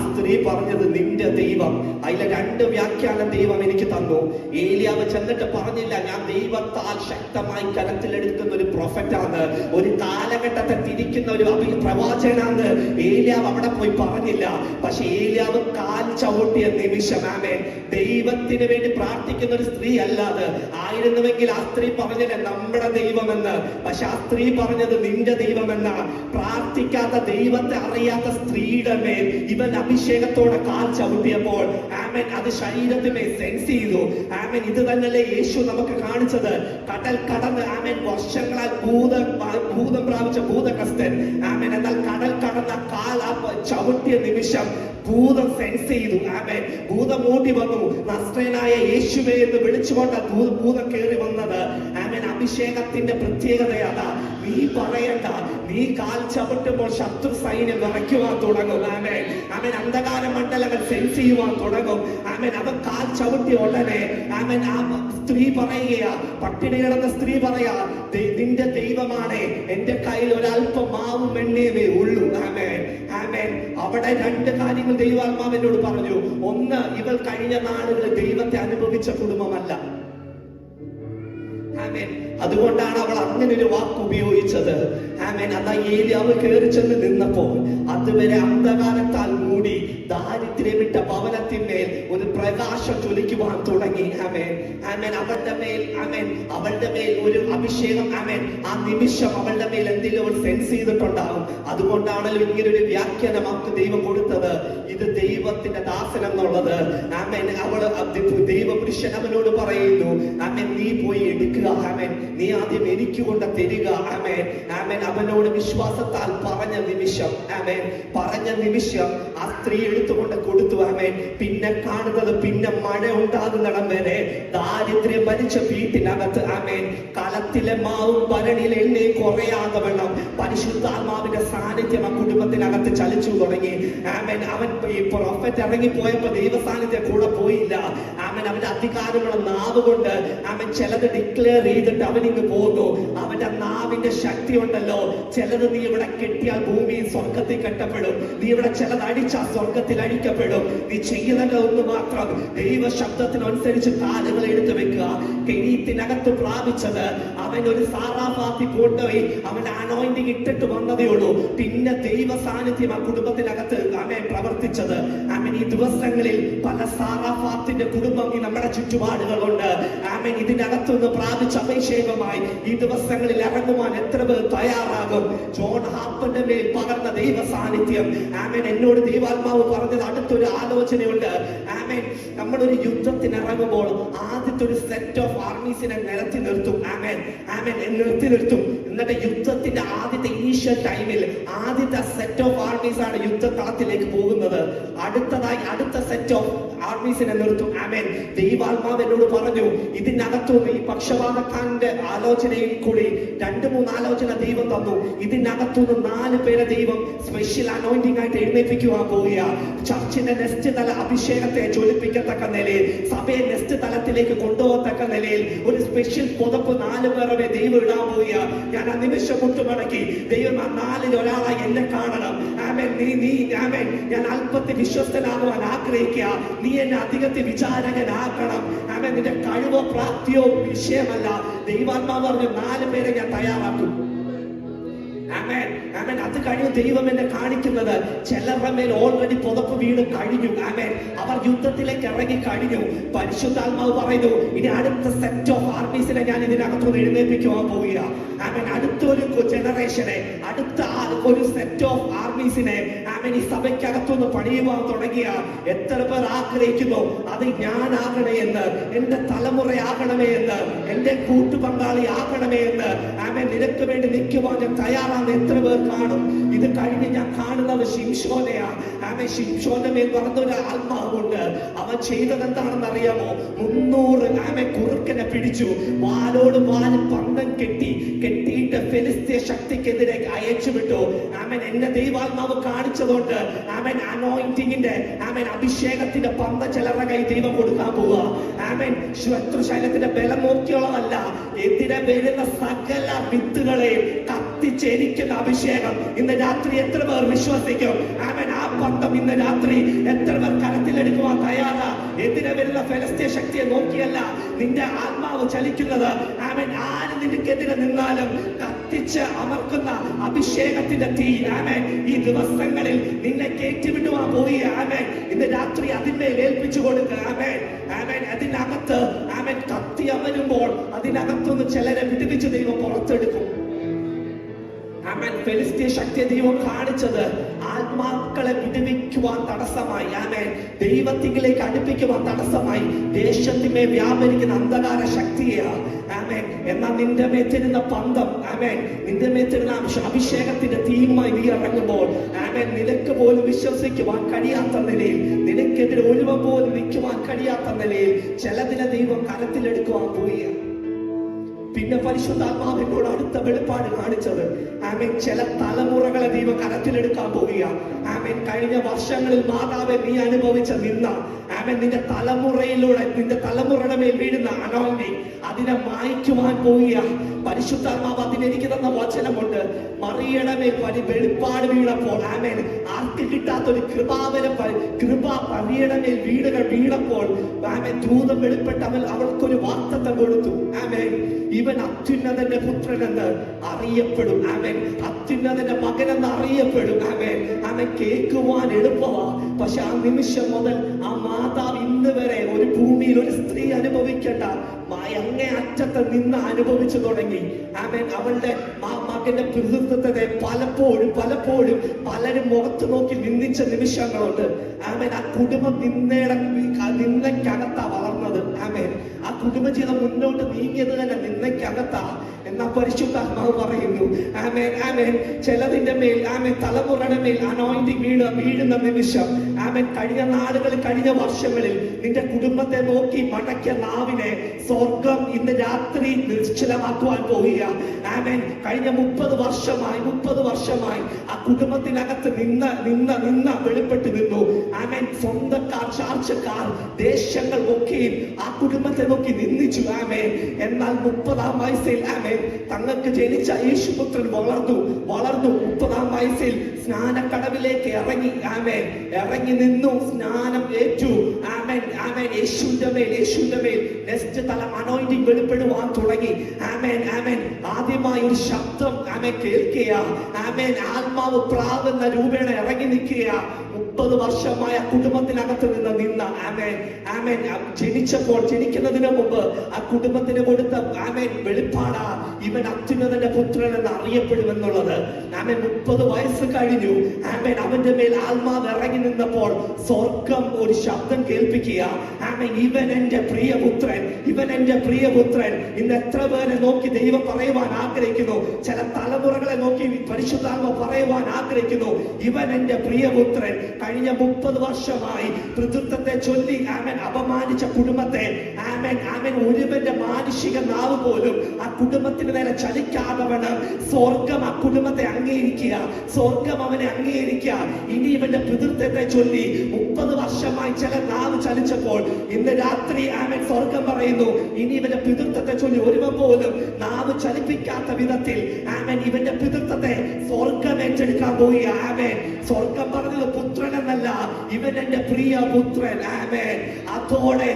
സ്ത്രീ പറഞ്ഞത് നിന്റെ ദൈവം. അതിലെ 2 വ്യാഖ്യാനം ദൈവം എനിക്ക് തന്നു. ഏലിയാവ് ചെന്നിട്ട് പറഞ്ഞില്ല, ഞാൻ ദൈവത്താൽ ശക്തമായി കരത്തിലെടുക്കുന്ന ഒരു പ്രൊഫറ്റാണ്, ഒരു കാലഘട്ടത്തെ തിരിക്കുന്ന ഒരു പ്രവാചകനാണ്. ഏലിയാവ് അവിടെ പോയി പറഞ്ഞില്ല. പക്ഷെ ഏലിയാവ് കാൽ ചവിട്ടിയ നിമിഷം ആമേൻ, ദൈവത്തിന് വേണ്ടി പ്രാർത്ഥിക്കുന്ന ഒരു സ്ത്രീ അല്ലാതെ ആയിരുന്നുവെങ്കിൽ ആ സ്ത്രീ പറഞ്ഞത് നമ്മുടെ ദൈവമെന്ന്, പക്ഷെ ആ സ്ത്രീ പറഞ്ഞത് നിന്റെ ദൈവമെന്ന. പ്രാർത്ഥിക്കാത്ത, ദൈവത്തെ അറിയാത്ത സ്ത്രീയുടെ മേൽ ഇവൻ അഭിഷേകത്തോടെ കാൽ ചവിട്ടിയപ്പോൾ ആമേൻ അത് ശരീരത്തിന്മേൽ സെൻസ് ചെയ്തു. ആമേൻ ഇത് തന്നെയല്ലേ യേശു നമുക്ക് കാണിച്ചത്? കടൽ കടന്ന് ആമേൻ വർഷങ്ങളാൽ ഭൂതം പ്രാപിച്ച ഭൂതഗ്രസ്തൻ ആമേൻ, എന്നാൽ കടൽ കടന്ന കാൽ ചവിട്ടിയ നിമിഷം ഭൂതം സെൻസ് ചെയ്തു. ആമേൻ ഭൂതം ഓടി വന്നു. നസ്രയനായ യേശുവേ എന്ന് വിളിച്ചുകൊണ്ട് ഭൂതം കയറി വന്നത്. ആമേൻ അഭിഷേകത്തിന്റെ പ്രത്യേകതയാണ്. നീ പറയണ്ട, നീ കാൽ ചവിട്ടുമ്പോൾ ശത്രു സൈന്യം വിറയ്ക്കുവാൻ തുടങ്ങും. ആമേൻ ആമേൻ അന്ധകാര മണ്ഡലങ്ങൾ സെൻസ് ചെയ്യുവാൻ തുടങ്ങും. ആമേൻ അവൻ കാൽ ചവിട്ടിയ ഉടനെ ആമേൻ ആ സ്ത്രീ പറയുകയാ, പട്ടിണി കിടന്ന സ്ത്രീ പറയാ, നിന്റെ ദൈവമാണ്, എന്റെ കയ്യിൽ ഒരല്പം മാവും എണ്ണയുമേ ഉള്ളൂ. ആമേൻ ആമേൻ അവിടെ രണ്ട് കാര്യങ്ങൾ ദൈവാത്മാവിനോട് പറഞ്ഞു. ഒന്ന്, ഇവൾ കഴിഞ്ഞ നാളുകളിൽ ദൈവത്തെ അനുഭവിച്ച കുടുംബമല്ല. ആമേൻ അതുകൊണ്ടാണ് അവൾ അങ്ങനെ ഒരു വാക്ക് ഉപയോഗിച്ചത്. ആമേൻ അതാ ഏലിയാവ് കയറി ചെന്ന് നിന്നപ്പോൾ അതുവരെ അന്ധകാരത്താൽ മൂടി ദാരിദ്ര്യമിട്ട ഭവനത്തിന്മേൽ ഒരു പ്രകാശം ജ്വലിക്കുവാൻ തുടങ്ങി. ആമേൻ ആമേൻ അവളുടെ മേൽ ഒരു അഭിഷേകം. ആമേൻ ആ നിമിഷം അവളുടെ മേൽ എന്തെങ്കിലും ഒരു സെൻസ് ചെയ്തിട്ടുണ്ടാകും. അതുകൊണ്ടാണല്ലോ ഇങ്ങനെ ഒരു വ്യാഖ്യാനം അവർക്ക് ദൈവം കൊടുത്തത്. ഇത് ദൈവത്തിന്റെ ദാസൻ എന്നുള്ളത്. ആമേൻ ദൈവപുരുഷൻ അവനോട് പറയുന്നു, ആമേൻ നീ പോയി എടുക്കുക. ആമേൻ നീ ആദ്യം എനിക്ക് കൊണ്ട് തരിക. ആമേൻ ആമേൻ അവനോട് വിശ്വാസത്താൽ പറഞ്ഞ നിമിഷം ആ സ്ത്രീ എടുത്തുകൊണ്ട് കൊടുത്തു. ആമേൻ പിന്നെ കാണുന്നത്, പിന്നെ മഴ ഉണ്ടാകുന്നിടം വരെ ദാരിദ്ര്യം ഭരിച്ച വീട്ടിനകത്ത് ആമേൻ കലത്തിലെ മാവും ഭരണിയിലെ എണ്ണയും കുറയാതെ വേണം പരിശുദ്ധാത്മാവിന്റെ സാന്നിധ്യം ആ കുടുംബത്തിനകത്ത് ചലിച്ചു തുടങ്ങി. ആമേൻ അവൻ ഈ പ്രൊഫറ്റ് ഇറങ്ങിപ്പോയപ്പോ ദൈവ സാന്നിധ്യം കൂടെ പോയില്ല. ആമേൻ അവന്റെ അധികാരമുള്ള നാവ് കൊണ്ട് ആമേൻ ചിലത് ഡിക്ലെയർ ചെയ്തിട്ട് അവനിങ്ങ് പോകുന്നു. അവന്റെ നാവിന്റെ ശക്തി ഉണ്ടല്ലോ, ചിലത് നീ ഇവിടെ കെട്ടിയാൽ ഭൂമിയിൽ സ്വർഗത്തിൽ കെട്ടപ്പെടും. നീ ഇവിടെ ചിലത് അടിച്ചാൽ സ്വർഗത്തിൽ അടിക്കപ്പെടും. നീ ചെയ്യുന്നത് ഒന്ന് മാത്രം, ദൈവ ശബ്ദത്തിനനുസരിച്ച് കാലുകൾ എടുത്തു വെക്കുക. കെരീത്തിനകത്ത് പ്രാപിച്ചത് അവൻ ഒരു സാറാഫാത്തി കൊണ്ടുപോയി അവന്റെ അനോയിന്റിങ് ഇട്ടിട്ട് വന്നതേ ഉള്ളൂ. പിന്നെ ദൈവ സാന്നിധ്യം ആ കുടുംബത്തിനകത്ത് അവൻ പ്രവർത്തിച്ചത്. ആമേൻ ഈ ദിവസങ്ങളിൽ പല സാറാഫാത്തിന്റെ കുടുംബം ഈ നമ്മുടെ ചുറ്റുപാടുകളുണ്ട്. ആമേൻ ഇതിനകത്തുനിന്ന് പ്രാപിച്ച അഭിഷേകമായി ഈ ദിവസങ്ങളിൽ ഇറങ്ങുവാൻ എത്ര പേർ തയ്യാറാകും? ജോൺ ഹാപ്പന്റെ മേൽ പകർന്ന ദൈവ സാന്നിധ്യം. ആമേൻ എന്നോട് ദൈവാത്മാവ് പറഞ്ഞത് അടുത്തൊരു ആലോചനയുണ്ട്. ആമേൻ നമ്മളൊരു യുദ്ധത്തിന് ഇറങ്ങുമ്പോൾ ആദ്യത്തെ ഒരു സെറ്റ് ഓഫ് ആർമീസിനെ നിരത്തി നിർത്തും. ആമേൻ ആമേൻ നിർത്തും. എന്നിട്ട് യുദ്ധത്തിന്റെ ആദ്യത്തെ ഇനീഷ്യൽ ടൈമിൽ ആദ്യത്തെ സെറ്റ് ഓഫ് ആർമീസ് ആണ് യുദ്ധത്തളത്തിലേക്ക് പോകുന്നത്. അടുത്തതായി അടുത്ത സെറ്റ് ഓഫ് ആർമീസിനെ നിർത്തും. ആമേൻ ദൈവാത്മാവ് എന്നോട് പറഞ്ഞു, ഇതിനകത്തുനിന്ന് ഈ പക്ഷപാതക്കാരന്റെ ആലോചനയിൽ കൂടി 2-3 ആലോചന ദൈവം തന്നു. ഇതിനകത്തുനിന്ന് 4 പേരെ ദൈവം സ്പെഷ്യൽ അനോയിന്റിംഗ് ആയിട്ട് എഴുന്നേൽപ്പിക്കുവാൻ പോവുക. ചർച്ചിന്റെ നെക്സ്റ്റ് തല അഭിഷേകത്തെ ജ്വലിപ്പിക്കത്തക്ക നിലയിൽ, സഭയെ നെക്സ്റ്റ് തലത്തിലേക്ക് കൊണ്ടുപോകത്തക്ക നിലയിൽ ഒരു സ്പെഷ്യൽ പുതപ്പ് 4 പേരെ ദൈവം ഇടാൻ പോവുക. ഞാൻ ആ നിമിഷം മുട്ടുമടക്കി, ദൈവം ആ 4-ൽ ഒരാളായി എന്നെ കാണണം. ആമേൻ നീ ആമേൻ ഞാൻ അല്പത്തിൽ വിശ്വസ്തനാകുവാൻ ആഗ്രഹിക്കുക. നീ എന്നെ അധികത്തിൽ വിചാരകനാക്കണം. ആമേൻ നിന്റെ കഴിവോ പ്രാപ്തിയോ വിഷയമല്ല. ദൈവാത്മാവ് പറഞ്ഞു 4 പേരെ ഞാൻ തയ്യാറാക്കും. ആമേൻ ആമേൻ അത് കഴിഞ്ഞു ദൈവം എന്നെ കാണിക്കുന്നത് ചിലരുടെ മേൽ ഓൾറെഡി പുതപ്പ് വീണ് കഴിഞ്ഞു. ആമേൻ അവർ യുദ്ധത്തിലേക്ക് ഇറങ്ങി കഴിഞ്ഞു. പരിശുദ്ധാത്മാവ് പറയുന്നു, ഇനി അടുത്ത സെറ്റ് ഓഫ് ആർമീസിനെ ഞാൻ ഇതിനകത്തുനിന്ന് എഴുന്നേൽപ്പിക്കുവാൻ പോവുക. ആമേൻ അടുത്തൊരു ജനറേഷനെ, അടുത്ത ഒരു സെറ്റ് ഓഫ് ആർമീസിനെ ആമേൻ ഈ സഭയ്ക്കകത്തുനിന്ന് പണിയുവാൻ തുടങ്ങിയ എത്ര പേർ ആഗ്രഹിക്കുന്നു അത് ഞാനാകണേ എന്ന്, എന്റെ തലമുറയാകണമേ എന്ന്, എന്റെ കൂട്ടുപങ്കാളി ആകണമേ എന്ന്. ആമേൻ നിനക്ക് വേണ്ടി നിൽക്കുവാൻ ഞാൻ തയ്യാറാണ്. എത്ര പേർ കാണും? ഇത് കഴിഞ്ഞ് ഞാൻ കാണുന്നത് ശിംശോനെയാണ്. ആമേൻ ശിംശോന്റെ മേൽ പറഞ്ഞൊരു ആത്മാവുണ്ട്. അവൻ ചെയ്തത് എന്താണെന്ന് അറിയാമോ? 300 ആമേൻ കുറുക്കനെ പിടിച്ചു, വാലോട് വാല് പന്തം കെട്ടിയിട്ട് ഫെലിസ്തീയ ശക്തിക്കെതിരെ അയച്ചു വിട്ടു. ആമേൻ എന്നെ ദൈവാത്മാവ് കാണിച്ചതുകൊണ്ട് ആമേൻ അനോയിന്റിങ്ങിന്റെ ആമേൻ അഭിഷേകത്തിന്റെ പന്ത ചിലരുടെ കൈ ദൈവം കൊടുക്കാൻ പോവുക. ആമേൻ ശത്രുശൈലത്തിന്റെ ബലം നോക്കിയുള്ളതല്ല, എതിരെ വരുന്ന സകല വിത്തുകളെയും കത്തിച്ചേരിക്കുന്ന അഭിഷേകം ഇന്ന് രാത്രി എത്ര പേർ വിശ്വസിക്കും? ആമേൻ ആ പന്തം ഇന്ന് രാത്രി എത്ര പേർ കരത്തിലെടുക്കുവാൻ തയ്യാറാ? എതിരെ വരുന്ന ഫെലിസ്തീയ ശക്തിയെ നോക്കിയല്ല നിന്റെ ആത്മാവ് ചലിക്കുന്നത്. ആമേൻ ആര് നിനക്കെതിരെ നിന്നാലും കത്തിച്ച് അമർക്കുന്ന അഭിഷേകത്തിന്റെ തീ ആമേൻ ഈ ദിവസങ്ങളിൽ നിന്നെ കയറ്റിവിടുവാൻ പോയി. ആമേൻ ഇന്ന് രാത്രി അതിന്മേൽ ഏൽപ്പിച്ചു കൊടുക്കുക. ആമേൻ ആമേൻ അതിനകത്ത് ആമേൻ വരുമ്പോൾ അതിനകത്തുനിന്ന് ചിലരെ വിടുവിച്ച് ദൈവം പുറത്തെടുക്കും. ആമേൻ. ഫെലിസ്ത്യ ശക്തിയെ ദൈവം കാണിച്ചത് ആത്മാക്കളെ വിടുവിക്കുവാൻ തടസ്സമായി. ആമേൻ. ദൈവത്തിലേക്ക് അടുപ്പിക്കുവാൻ തടസ്സമായി. ദേശത്തിന്മേ വ്യാപരിക്കുന്ന അന്ധകാര ശക്തിയാ. ആമേൻ. എന്നാൽ നിന്റെ മേത്തിരുന്ന പന്തം, ആമേൻ, നിന്റെ മേത്തിരുന്ന അഭിഷേകത്തിന്റെ തീയുമായി നീ ഇറങ്ങുമ്പോൾ, ആമേൻ, നിനക്ക് പോലും വിശ്വസിക്കുവാൻ കഴിയാത്ത നിലയിൽ, നിനക്കെതിരെ ഒഴിവ പോലും നിൽക്കുവാൻ കഴിയാത്ത നിലയിൽ ചിലതിനെ ദൈവം കരത്തിലെടുക്കുവാൻ പോയി. പിന്നെ പരിശുദ്ധാത്മാവിനോട് അടുത്ത വെളിപ്പാട് കാണിച്ചത്, ആമേൻ, ചില തലമുറകളെ ദൈവം കരത്തിലെടുക്കാൻ പോവുക. ആമേൻ. കഴിഞ്ഞ വർഷങ്ങളിൽ മാതാവെ നീ അനുഭവിച്ച നിന്ന, ആമേൻ, നിന്റെ തലമുറയിലൂടെ നിന്റെ തലമുറയുടെ മേൽ വീഴുന്ന അനോയിന്റിംഗ് അതിനെ മായ്ക്കുവാൻ പോവുക. പരിശുദ്ധാത്മാവ് അതിനെനിക്ക് തന്ന വചനമുണ്ട്. മറിയയുടെ മേൽ വെളിപ്പാട് വീണപ്പോൾ, ആമേൻ, ആർക്ക് കിട്ടാത്തൊരു കൃപ മറിയയുടെ മേൽ വീണപ്പോൾ, ആമേൻ, ദൂതം വെളിപ്പെട്ട് അവൾക്കൊരു വാഗ്ദത്തം കൊടുത്തു. ആമേൻ. ഇവൻ അത്യുന്നതന്റെ പുത്രൻ എന്ന് അറിയപ്പെടും. ആമേൻ. അത്യുന്നതന്റെ മകൻ എന്ന് അറിയപ്പെടും. ആമേൻ. ആമേൻ. കേൾക്കുവാൻ എളുപ്പമാ. പക്ഷെ ആ നിമിഷം മുതൽ ആ മാതാവ് ഇന്ന് വരെ ഒരു ഭൂമിയിൽ ഒരു സ്ത്രീ അനുഭവിക്കേണ്ട അങ്ങേ അറ്റത്ത് നിന്ന് അനുഭവിച്ചു തുടങ്ങി. ആമേൻ. അവളുടെ ആ മകന്റെ പിതൃത്വത്തെ പലപ്പോഴും പലരും മുഖത്ത് നോക്കി നിന്ദിച്ച നിമിഷങ്ങളുണ്ട്. ആമേൻ. ആ കുടുംബം നിന്നയ്ക്കകത്താ വളർന്നത്. ആമേൻ. ആ കുടുംബജീവിതം മുന്നോട്ട് നീങ്ങിയത് തന്നെ നിന്നയ്ക്കകത്താ. എന്നാ പരിശുദ്ധാത്മാവ് പറയുന്നു, ആമേൻ, ആമേൻ, ചിലതിന്റെ മേൽ, ആമേൻ, തലമുറയുടെ മേൽ അനോയിന്റിംഗ് വീഴുന്ന നിമിഷം, ആമേൻ, കഴിഞ്ഞ നാളുകളിൽ, കഴിഞ്ഞ വർഷങ്ങളിൽ നിന്റെ കുടുംബത്തെ നോക്കി മടക്കിയ നാവിനെ സ്വർഗം ഇന്ന് രാത്രി നിശ്ചലമാക്കുവാൻ പോവുക. ആമേൻ. കഴിഞ്ഞ 30 വർഷമായി ആ കുടുംബത്തിനകത്ത് നിന്ന വെളിപ്പെട്ട് നിന്നു. ആമേൻ. സ്വന്തക്കാർ, ചാർച്ചക്കാർ, ദേശങ്ങൾ ഒക്കെയും ആ കുടുംബത്തെ നോക്കി നിന്ദിച്ചു. ആമേൻ. എന്നാൽ 30-ാം വയസ്സിൽ, ആമേൻ, തങ്ങൾക്ക് ജനിച്ച യേശുപുത്രൻ വളർന്നു. 30-ാം വയസ്സിൽ സ്നാനക്കടവിലേക്ക് ഇറങ്ങി. ആമേൻ. ഇറങ്ങി നിന്നു, സ്നാനം ഏറ്റു. ആമേൻ. ആമേൻ. യേശുവിന്റെ മേൽ നെക്സ്റ്റ് തലം അനോയിന്റിംഗ് വെളിപ്പെടുവാൻ തുടങ്ങി. ആമേൻ. ആമേൻ. ആദ്യമായി ഒരു ശബ്ദം, ആമേൻ, കേൾക്കുക. ആമേൻ. ആത്മാവ് പ്രാവുന്ന രൂപേണ ഇറങ്ങി നിൽക്കുക. 30 വർഷമായ കുടുംബത്തിനകത്ത് നിന്ന ആമേൻ, ആമേൻ, ജനിക്കുന്നതിന് മുമ്പ് ആ കുടുംബത്തിന് കൊടുത്ത, ആമേൻ, വെളിപ്പാടാ ഇവൻ അത്യുന്നതന്റെ പുത്രൻ എന്ന് അറിയപ്പെടുമെന്നുള്ളത്. ആമേൻ. 30 വയസ്സ് കഴിഞ്ഞു. ആമേൻ. അവന്റെ മേൽ ആത്മാവ് ഇറങ്ങി നിന്നപ്പോൾ സ്വർഗം ഒരു ശബ്ദം കേൾപ്പിക്കുക. ആമേൻ. ഇവൻ എന്റെ പ്രിയപുത്രൻ. ഇന്ന് എത്ര പേരെ നോക്കി ദൈവം പറയുവാൻ ആഗ്രഹിക്കുന്നു. ചില തലമുറകളെ നോക്കി പരിശുദ്ധാത്മ പറയുവാൻ ആഗ്രഹിക്കുന്നു, ഇവൻ എന്റെ പ്രിയപുത്രൻ. കഴിഞ്ഞ 30 വർഷമായി പിതൃത്വത്തെ ചൊല്ലി, ആമേൻ, അപമാനിച്ച കുടുംബത്തെ, ആമേൻ, ആമേൻ, ഒരുവന്റെ മാനുഷിക നാവ് പോലും ആ കുടുംബത്തിന് നേരെ ചലിക്കാതവണ്ണം സ്വർഗം ആ കുടുംബത്തെ അംഗീകരിക്കുക. സ്വർഗം അവനെ അംഗീകരിക്കുക. ഇനി ഇവന്റെ പിതൃത്വത്തെ ചൊല്ലി 30 വർഷമായി ചില നാവ് ചലിച്ചപ്പോൾ ഇന്ന് രാത്രി, ആമേൻ, സ്വർഗം പറയുന്നു, ഇനി ഇവന്റെ പിതൃത്വത്തെ ചൊല്ലി ഒരുവൻ പോലും നാവ് ചലിപ്പിക്കാത്ത വിധത്തിൽ, ആമേൻ, ഇവന്റെ പിതൃത്വത്തെ സ്വർഗം ഏറ്റെടുക്കാൻ പോയി. ആമേൻ. സ്വർഗം പറഞ്ഞത് പുത്രൻ എന്നല്ല, ഇവൻ എന്റെ പ്രിയ പുത്രൻ. ആമേൻ. അതോടെ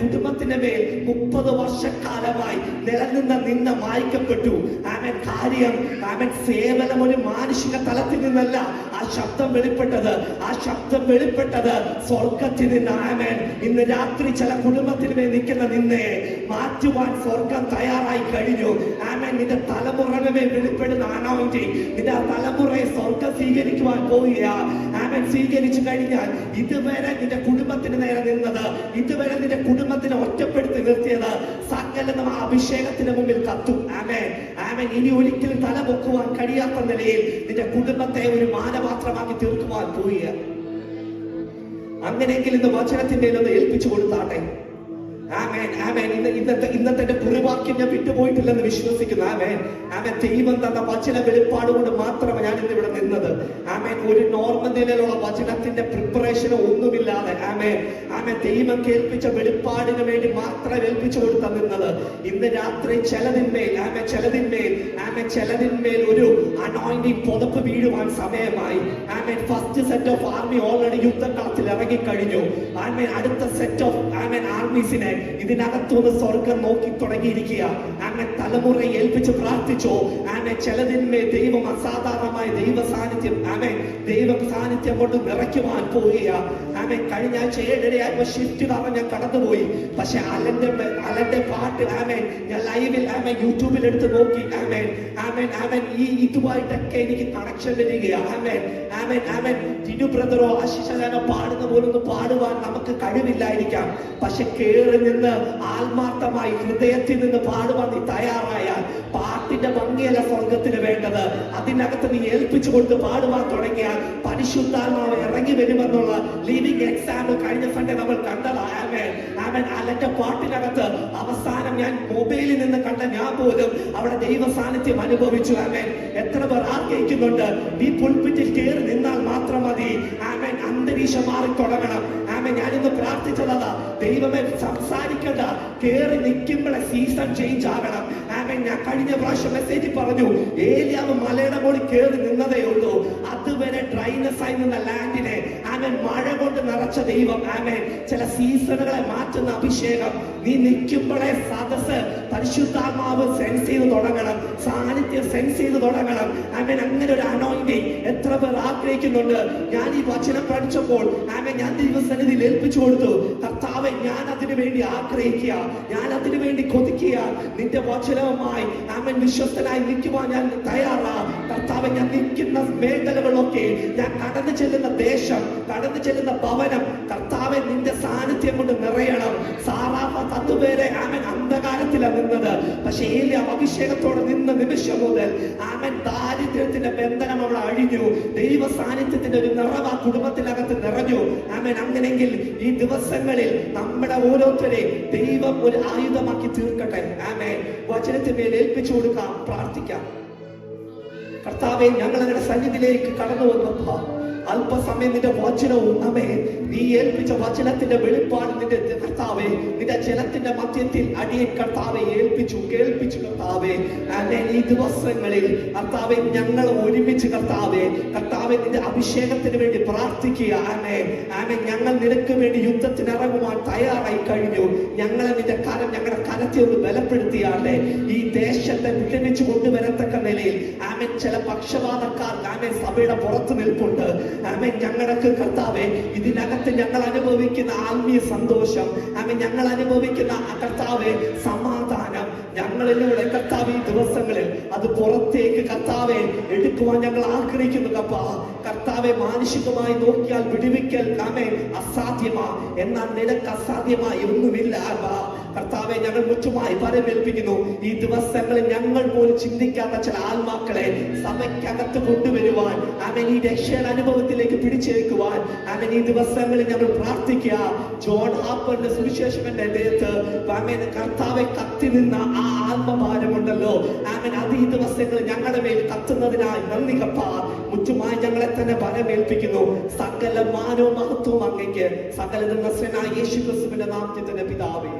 കുടുംബത്തിന്റെ മേൽ 30 വർഷക്കാലമായി നിന്ന മായ്ക്കപ്പെട്ടു. ആമേൻ. കാര്യം, ആമേൻ, സേവനം ഒരു മാനുഷിക തലത്തിൽ നിന്നല്ല ആ ശബ്ദം വെളിപ്പെട്ടത് സ്വർഗത്തിൽ നിന്ന്. ആമേൻ. ഇന്ന് രാത്രി ചില കുടുംബത്തിന് മേൽ നിൽക്കുന്ന നിന്നെ മാറ്റുവാൻ സ്വർഗം തയ്യാറായി കഴിഞ്ഞു. ആമേൻ. നിന്റെ തലമുറയുടെ മേൽ വെളിപ്പെടുന്ന അനോയിന്റിംഗ്, നിന്റെ തലമുറയെ സ്വർഗം സ്വീകരിക്കുവാൻ പോവുക. ആമേൻ. സ്വീകരിച്ചു കഴിഞ്ഞാൽ ഇതുവരെ നിന്റെ കുടുംബത്തിന് നേരെ നിന്നത്, ഇതുവരെ നിന്റെ കുടുംബത്തിനെ ഒറ്റപ്പെടുത്തി നിർത്തിയത് സകലം ആ അഭിഷേകത്തിന് മുമ്പിൽ കത്തും. ആമേൻ. ആമേൻ. ഇനി ഒരിക്കലും തല പൊക്കുവാൻ കഴിയാത്ത നിലയിൽ നിന്റെ കുടുംബത്തെ ഒരു മാനപാത്രമാക്കി തീർക്കുവാൻ പോവുക. അങ്ങനെയെങ്കിൽ ഇന്ന് വചനത്തിന്റെ ഒന്ന് ഏൽപ്പിച്ചു കൊടുത്താട്ടെ. ആമേൻ. ആമേൻ. ഇന്നത്തെ കുറിവാക്യം ഞാൻ വിട്ടുപോയിട്ടില്ലെന്ന് വിശ്വസിക്കുന്നു. ആമേൻ. ആമേൻ. ദൈവം തന്ന വചന വെളിപ്പാട് കൊണ്ട് മാത്രമേ ഞാൻ ഇന്നിവിടെ നിന്നത്. ആമേൻ. ഒരു നോർമൽ നിലയിലുള്ള വചനത്തിന്റെ പ്രിപ്പറേഷനോ ഒന്നുമില്ലാതെ, ആമേൻ, ആമേൻ, ദൈവം കേൾപ്പിച്ച വെളിപ്പാടിന് വേണ്ടി മാത്രം ഏൽപ്പിച്ചു കൊടുത്ത നിന്നത്. ഇന്ന് രാത്രി ചിലതിന്മേൽ, ആമേൻ, ചിലതിന്മേൽ ഒരു അനോയിന്റിംഗ് പുതപ്പ് വീഴുവാൻ സമയമായി. ആമേൻ. First set of army already യുദ്ധക്കളത്തിൽ ഇറങ്ങിക്കഴിഞ്ഞു. ആമേൻ. അടുത്ത സെറ്റ് ഓഫ്, ആമേൻ, ആർമീസിനെ ഇതിനകത്തുനിന്ന് സ്വർഗം നോക്കി തുടങ്ങിയിരിക്കുക. ആമേൻ. തലമുറയെ ഏൽപ്പിച്ച് പ്രാർത്ഥിച്ചോ. ആമേൻ. ചിലതിന്മേൽ ദൈവം അസാധാരണമായ ദൈവ സാന്നിധ്യം, ആമേൻ, ദൈവ സാന്നിധ്യം കൊണ്ട് നിറയ്ക്കുവാൻ പോവുക. ആമേൻ. കഴിഞ്ഞ ആഴ്ച 7:30 ഷിഫ്റ്റ് കാരണം ഞാൻ കടന്നുപോയി. പക്ഷെ അലന്റെ പാട്ട് ആമേൻ ഞാൻ ലൈവിൽ ആമേൻ യൂട്യൂബിൽ എടുത്ത് നോക്കി. ആമേൻ ആമേൻ ആമേൻ. ഇതുമായിട്ടൊക്കെ എനിക്ക് കണക്ഷൻ വരികയാണ്. ആമേൻ ആമേൻ ആമേൻ. ടിനു ബ്രദറോ ആശിഷാനോ പാടുന്ന പോലൊന്നും പാടുവാൻ നമുക്ക് കഴിവില്ലായിരിക്കാം. പക്ഷെ കേറി നിന്ന് ആത്മാർത്ഥമായി ഹൃദയത്തിൽ നിന്ന് പാടുവാൻ നീ തയ്യാറായാൽ പാട്ടിന്റെ ഭംഗിയല്ല സ്വർഗത്തിന് വേണ്ടത്. അതിനകത്ത് നീ ഏൽപ്പിച്ചു കൊണ്ട് പാടുവാൻ തുടങ്ങിയാൽ പരിശുദ്ധാത്മാവ് ഇറങ്ങി വരുമെന്നുള്ള ലിവിംഗ് എക്സാമ്പിൾ കഴിഞ്ഞ സൺഡേ നമ്മൾ കണ്ടതാണ്. ആമേൻ ആമേൻ. അലന്റെ പാട്ടിനകത്ത് അവസാനം ഞാൻ മൊബൈലിൽ നിന്ന് കണ്ട ഞാൻ പോലും അവിടെ ദൈവ സാന്നിധ്യം അനുഭവിച്ചു. ആമേൻ. എത്ര പേർ ആഗ്രഹിക്കുന്നുണ്ട് ഈ പുൽപ്പിറ്റിൽ കയറി നിന്നാൽ മാത്രം മതി. ആമേൻ. അന്തരീക്ഷം മാറി തുടങ്ങണം. ആമേൻ. ഞാനിന്ന് പ്രാർത്ഥിച്ചതാ, ദൈവമേ സംസാരിക്കണ്ട, കയറി നിൽക്കുമ്പോഴെ സീസൺ ചേഞ്ച് ആകണം. ആമേൻ. ഞാൻ കഴിഞ്ഞ പ്രാവശ്യം മെസ്സേജിൽ പറഞ്ഞു, ഏലിയാവ് മലയുടെ മുകളിൽ കയറി നിന്നതേ ഉള്ളൂ. അതുവരെ ഡ്രൈനസ് ആയി നിന്ന ലാൻഡിനെ ആമേൻ മഴ കൊണ്ട് നിറച്ച ദൈവം. ആമേൻ. ചില സീസണുകളെ മാറ്റുന്ന അഭിഷേകം നീ നിൽക്കുമ്പോഴേ സദസ് പരിശുദ്ധാത്മാവ് സെൻസ് ചെയ്ത് തുടങ്ങണം, സാന്നിധ്യം സെൻസ് ചെയ്ത് തുടങ്ങണം. ആമേൻ. അങ്ങനെ ഒരു അനോയിന്റിങ് എത്ര പേർ ആഗ്രഹിക്കുന്നുണ്ട്. ഞാൻ ഈ വചനം പഠിച്ചപ്പോൾ ആമേൻ ഞാൻ ദൈവസന്നിധിയിൽ ഏൽപ്പിച്ചു കൊടുത്തു. കർത്താവേ, ഞാൻ അതിനു വേണ്ടി ആഗ്രഹിക്കുക, ഞാൻ അതിനു വേണ്ടി കൊതിക്കുക. നിന്റെ വചനവുമായി ആമേൻ വിശ്വസ്തനായി നിൽക്കുവാൻ ഞാൻ തയ്യാറാ. കർത്താവേ, ഞാൻ നിൽക്കുന്ന മേഖലകളൊക്കെ, ഞാൻ കടന്നു ചെല്ലുന്ന ദേശം, കടന്നു ചെല്ലുന്ന ഭവനം, കർത്താവേ നിന്റെ സാന്നിധ്യം കൊണ്ട് നിറയണം. സാറാഫ തത്തുപേരെ ആമേൻ അന്ധകാരത്തിലാണ് നിന്നത്. പക്ഷെ ഏലിയാവ് അഭിഷേകത്തോടെ നിന്ന നിമിഷം മുതൽ ആമേൻ ദാരിദ്ര്യത്തിന്റെ ബന്ധനം അവിടെ അഴിഞ്ഞു. ദൈവ സാന്നിധ്യത്തിന്റെ ഒരു നിറവ് ആ കുടുംബത്തിനകത്ത് നിറഞ്ഞു. ആമേൻ. അങ്ങനെയെങ്കിൽ ഈ ദിവസങ്ങളിൽ നമ്മുടെ ഓരോരുത്തരെയും ദൈവം ഒരു ആയുധമാക്കി തീർക്കട്ടെ. ആമേൻ. വചനത്തിന്മേൽ ഏൽപ്പിച്ചു കൊടുക്കാം, പ്രാർത്ഥിക്കാം. കർത്താവേ, ഞങ്ങൾ അങ്ങനെ സന്നിധിയിലേക്ക് കടന്നു വന്നപ്പോ അല്പസമയം നിന്റെ വചനവും അമേ നീ ഏൽപ്പിച്ച വചനത്തിന്റെ വെളിപ്പാട് നിന്റെ കർത്താവേ, നിന്റെ ജലത്തിന്റെ മധ്യത്തിൽ അടിയൻ കർത്താവെ ഏൽപ്പിച്ചു, കേൾപ്പിച്ചു. കർത്താവേ, ഈ ദിവസങ്ങളിൽ കർത്താവെ ഞങ്ങൾ ഒരുമിച്ച് കർത്താവെ നിന്റെ അഭിഷേകത്തിന് വേണ്ടി പ്രാർത്ഥിക്കുക. ആമേ ആമേ. ഞങ്ങൾ നിനക്ക് വേണ്ടി യുദ്ധത്തിന് ഇറങ്ങുവാൻ തയ്യാറായി കഴിഞ്ഞു. ഞങ്ങളെ നിന്റെ കരം, ഞങ്ങളുടെ കരത്തെ ഒന്ന് ബലപ്പെടുത്തിയാണ്ടേ ഈ ദേശത്തെ വിട്ടണിച്ചു കൊണ്ടുവരത്തക്ക നിലയിൽ ആമേ ചില പക്ഷപാതക്കാർ ആമേ സഭയുടെ പുറത്തു നിൽപ്പുണ്ട്. ആമേൻ. ഞങ്ങൾക്ക് കർത്താവേ ഇതിനകത്ത് ഞങ്ങൾ അനുഭവിക്കുന്ന ആത്മീയ സന്തോഷം, ആമേൻ, ഞങ്ങൾ അനുഭവിക്കുന്ന കർത്താവേ സമാധാനം, ഞങ്ങളിലൂടെ കർത്താവ് ഈ ദിവസങ്ങളിൽ അത് പുറത്തേക്ക് കർത്താവെ എടുക്കുവാൻ ഞങ്ങൾ ആഗ്രഹിക്കുന്നു. കർത്താവെ, മാനുഷികമായി നോക്കിയാൽ വിടുവിക്കൽ ആമേൻ അസാധ്യമാ, എന്നാൽ നിനക്ക് അസാധ്യമായി ഒന്നുമില്ല. കർത്താവെ, ഞങ്ങൾ മുറ്റുമായി പരമേൽപ്പിക്കുന്നു. ഈ ദിവസങ്ങളിൽ ഞങ്ങൾ പോലും ചിന്തിക്കാത്ത ചില ആത്മാക്കളെ സഭയ്ക്കകത്ത് കൊണ്ടുവരുവാൻ, ആമേൻ, ഈ രക്ഷയുടെ അനുഭവത്തിലേക്ക് പിടിച്ചേക്കുവാൻ ആമേൻ ഈ ദിവസങ്ങളിൽ ഞങ്ങൾ പ്രാർത്ഥിക്കുക. ജോൺ ഹാപ്പറിന്റെ സുവിശേഷകന്റെ ദേഹത്ത് ആമേൻ കർത്താവെ കത്തി നിന്ന ആ ആത്മഭാരമുണ്ടല്ലോ, ആമേൻ, അത് ഈ ദിവസങ്ങളിൽ ഞങ്ങളുടെ മേൽ കത്തുന്നതിനായി നന്ദി കപ്പാ. മുറ്റുമായി ഞങ്ങളെ തന്നെ പരമേൽപ്പിക്കുന്നു. സകല മാനവും മഹത്വവും അങ്ങേക്ക്, സകല യേശു ക്രിസ്തുവിന്റെ നാമത്തിൽ തന്നെ പിതാവേ.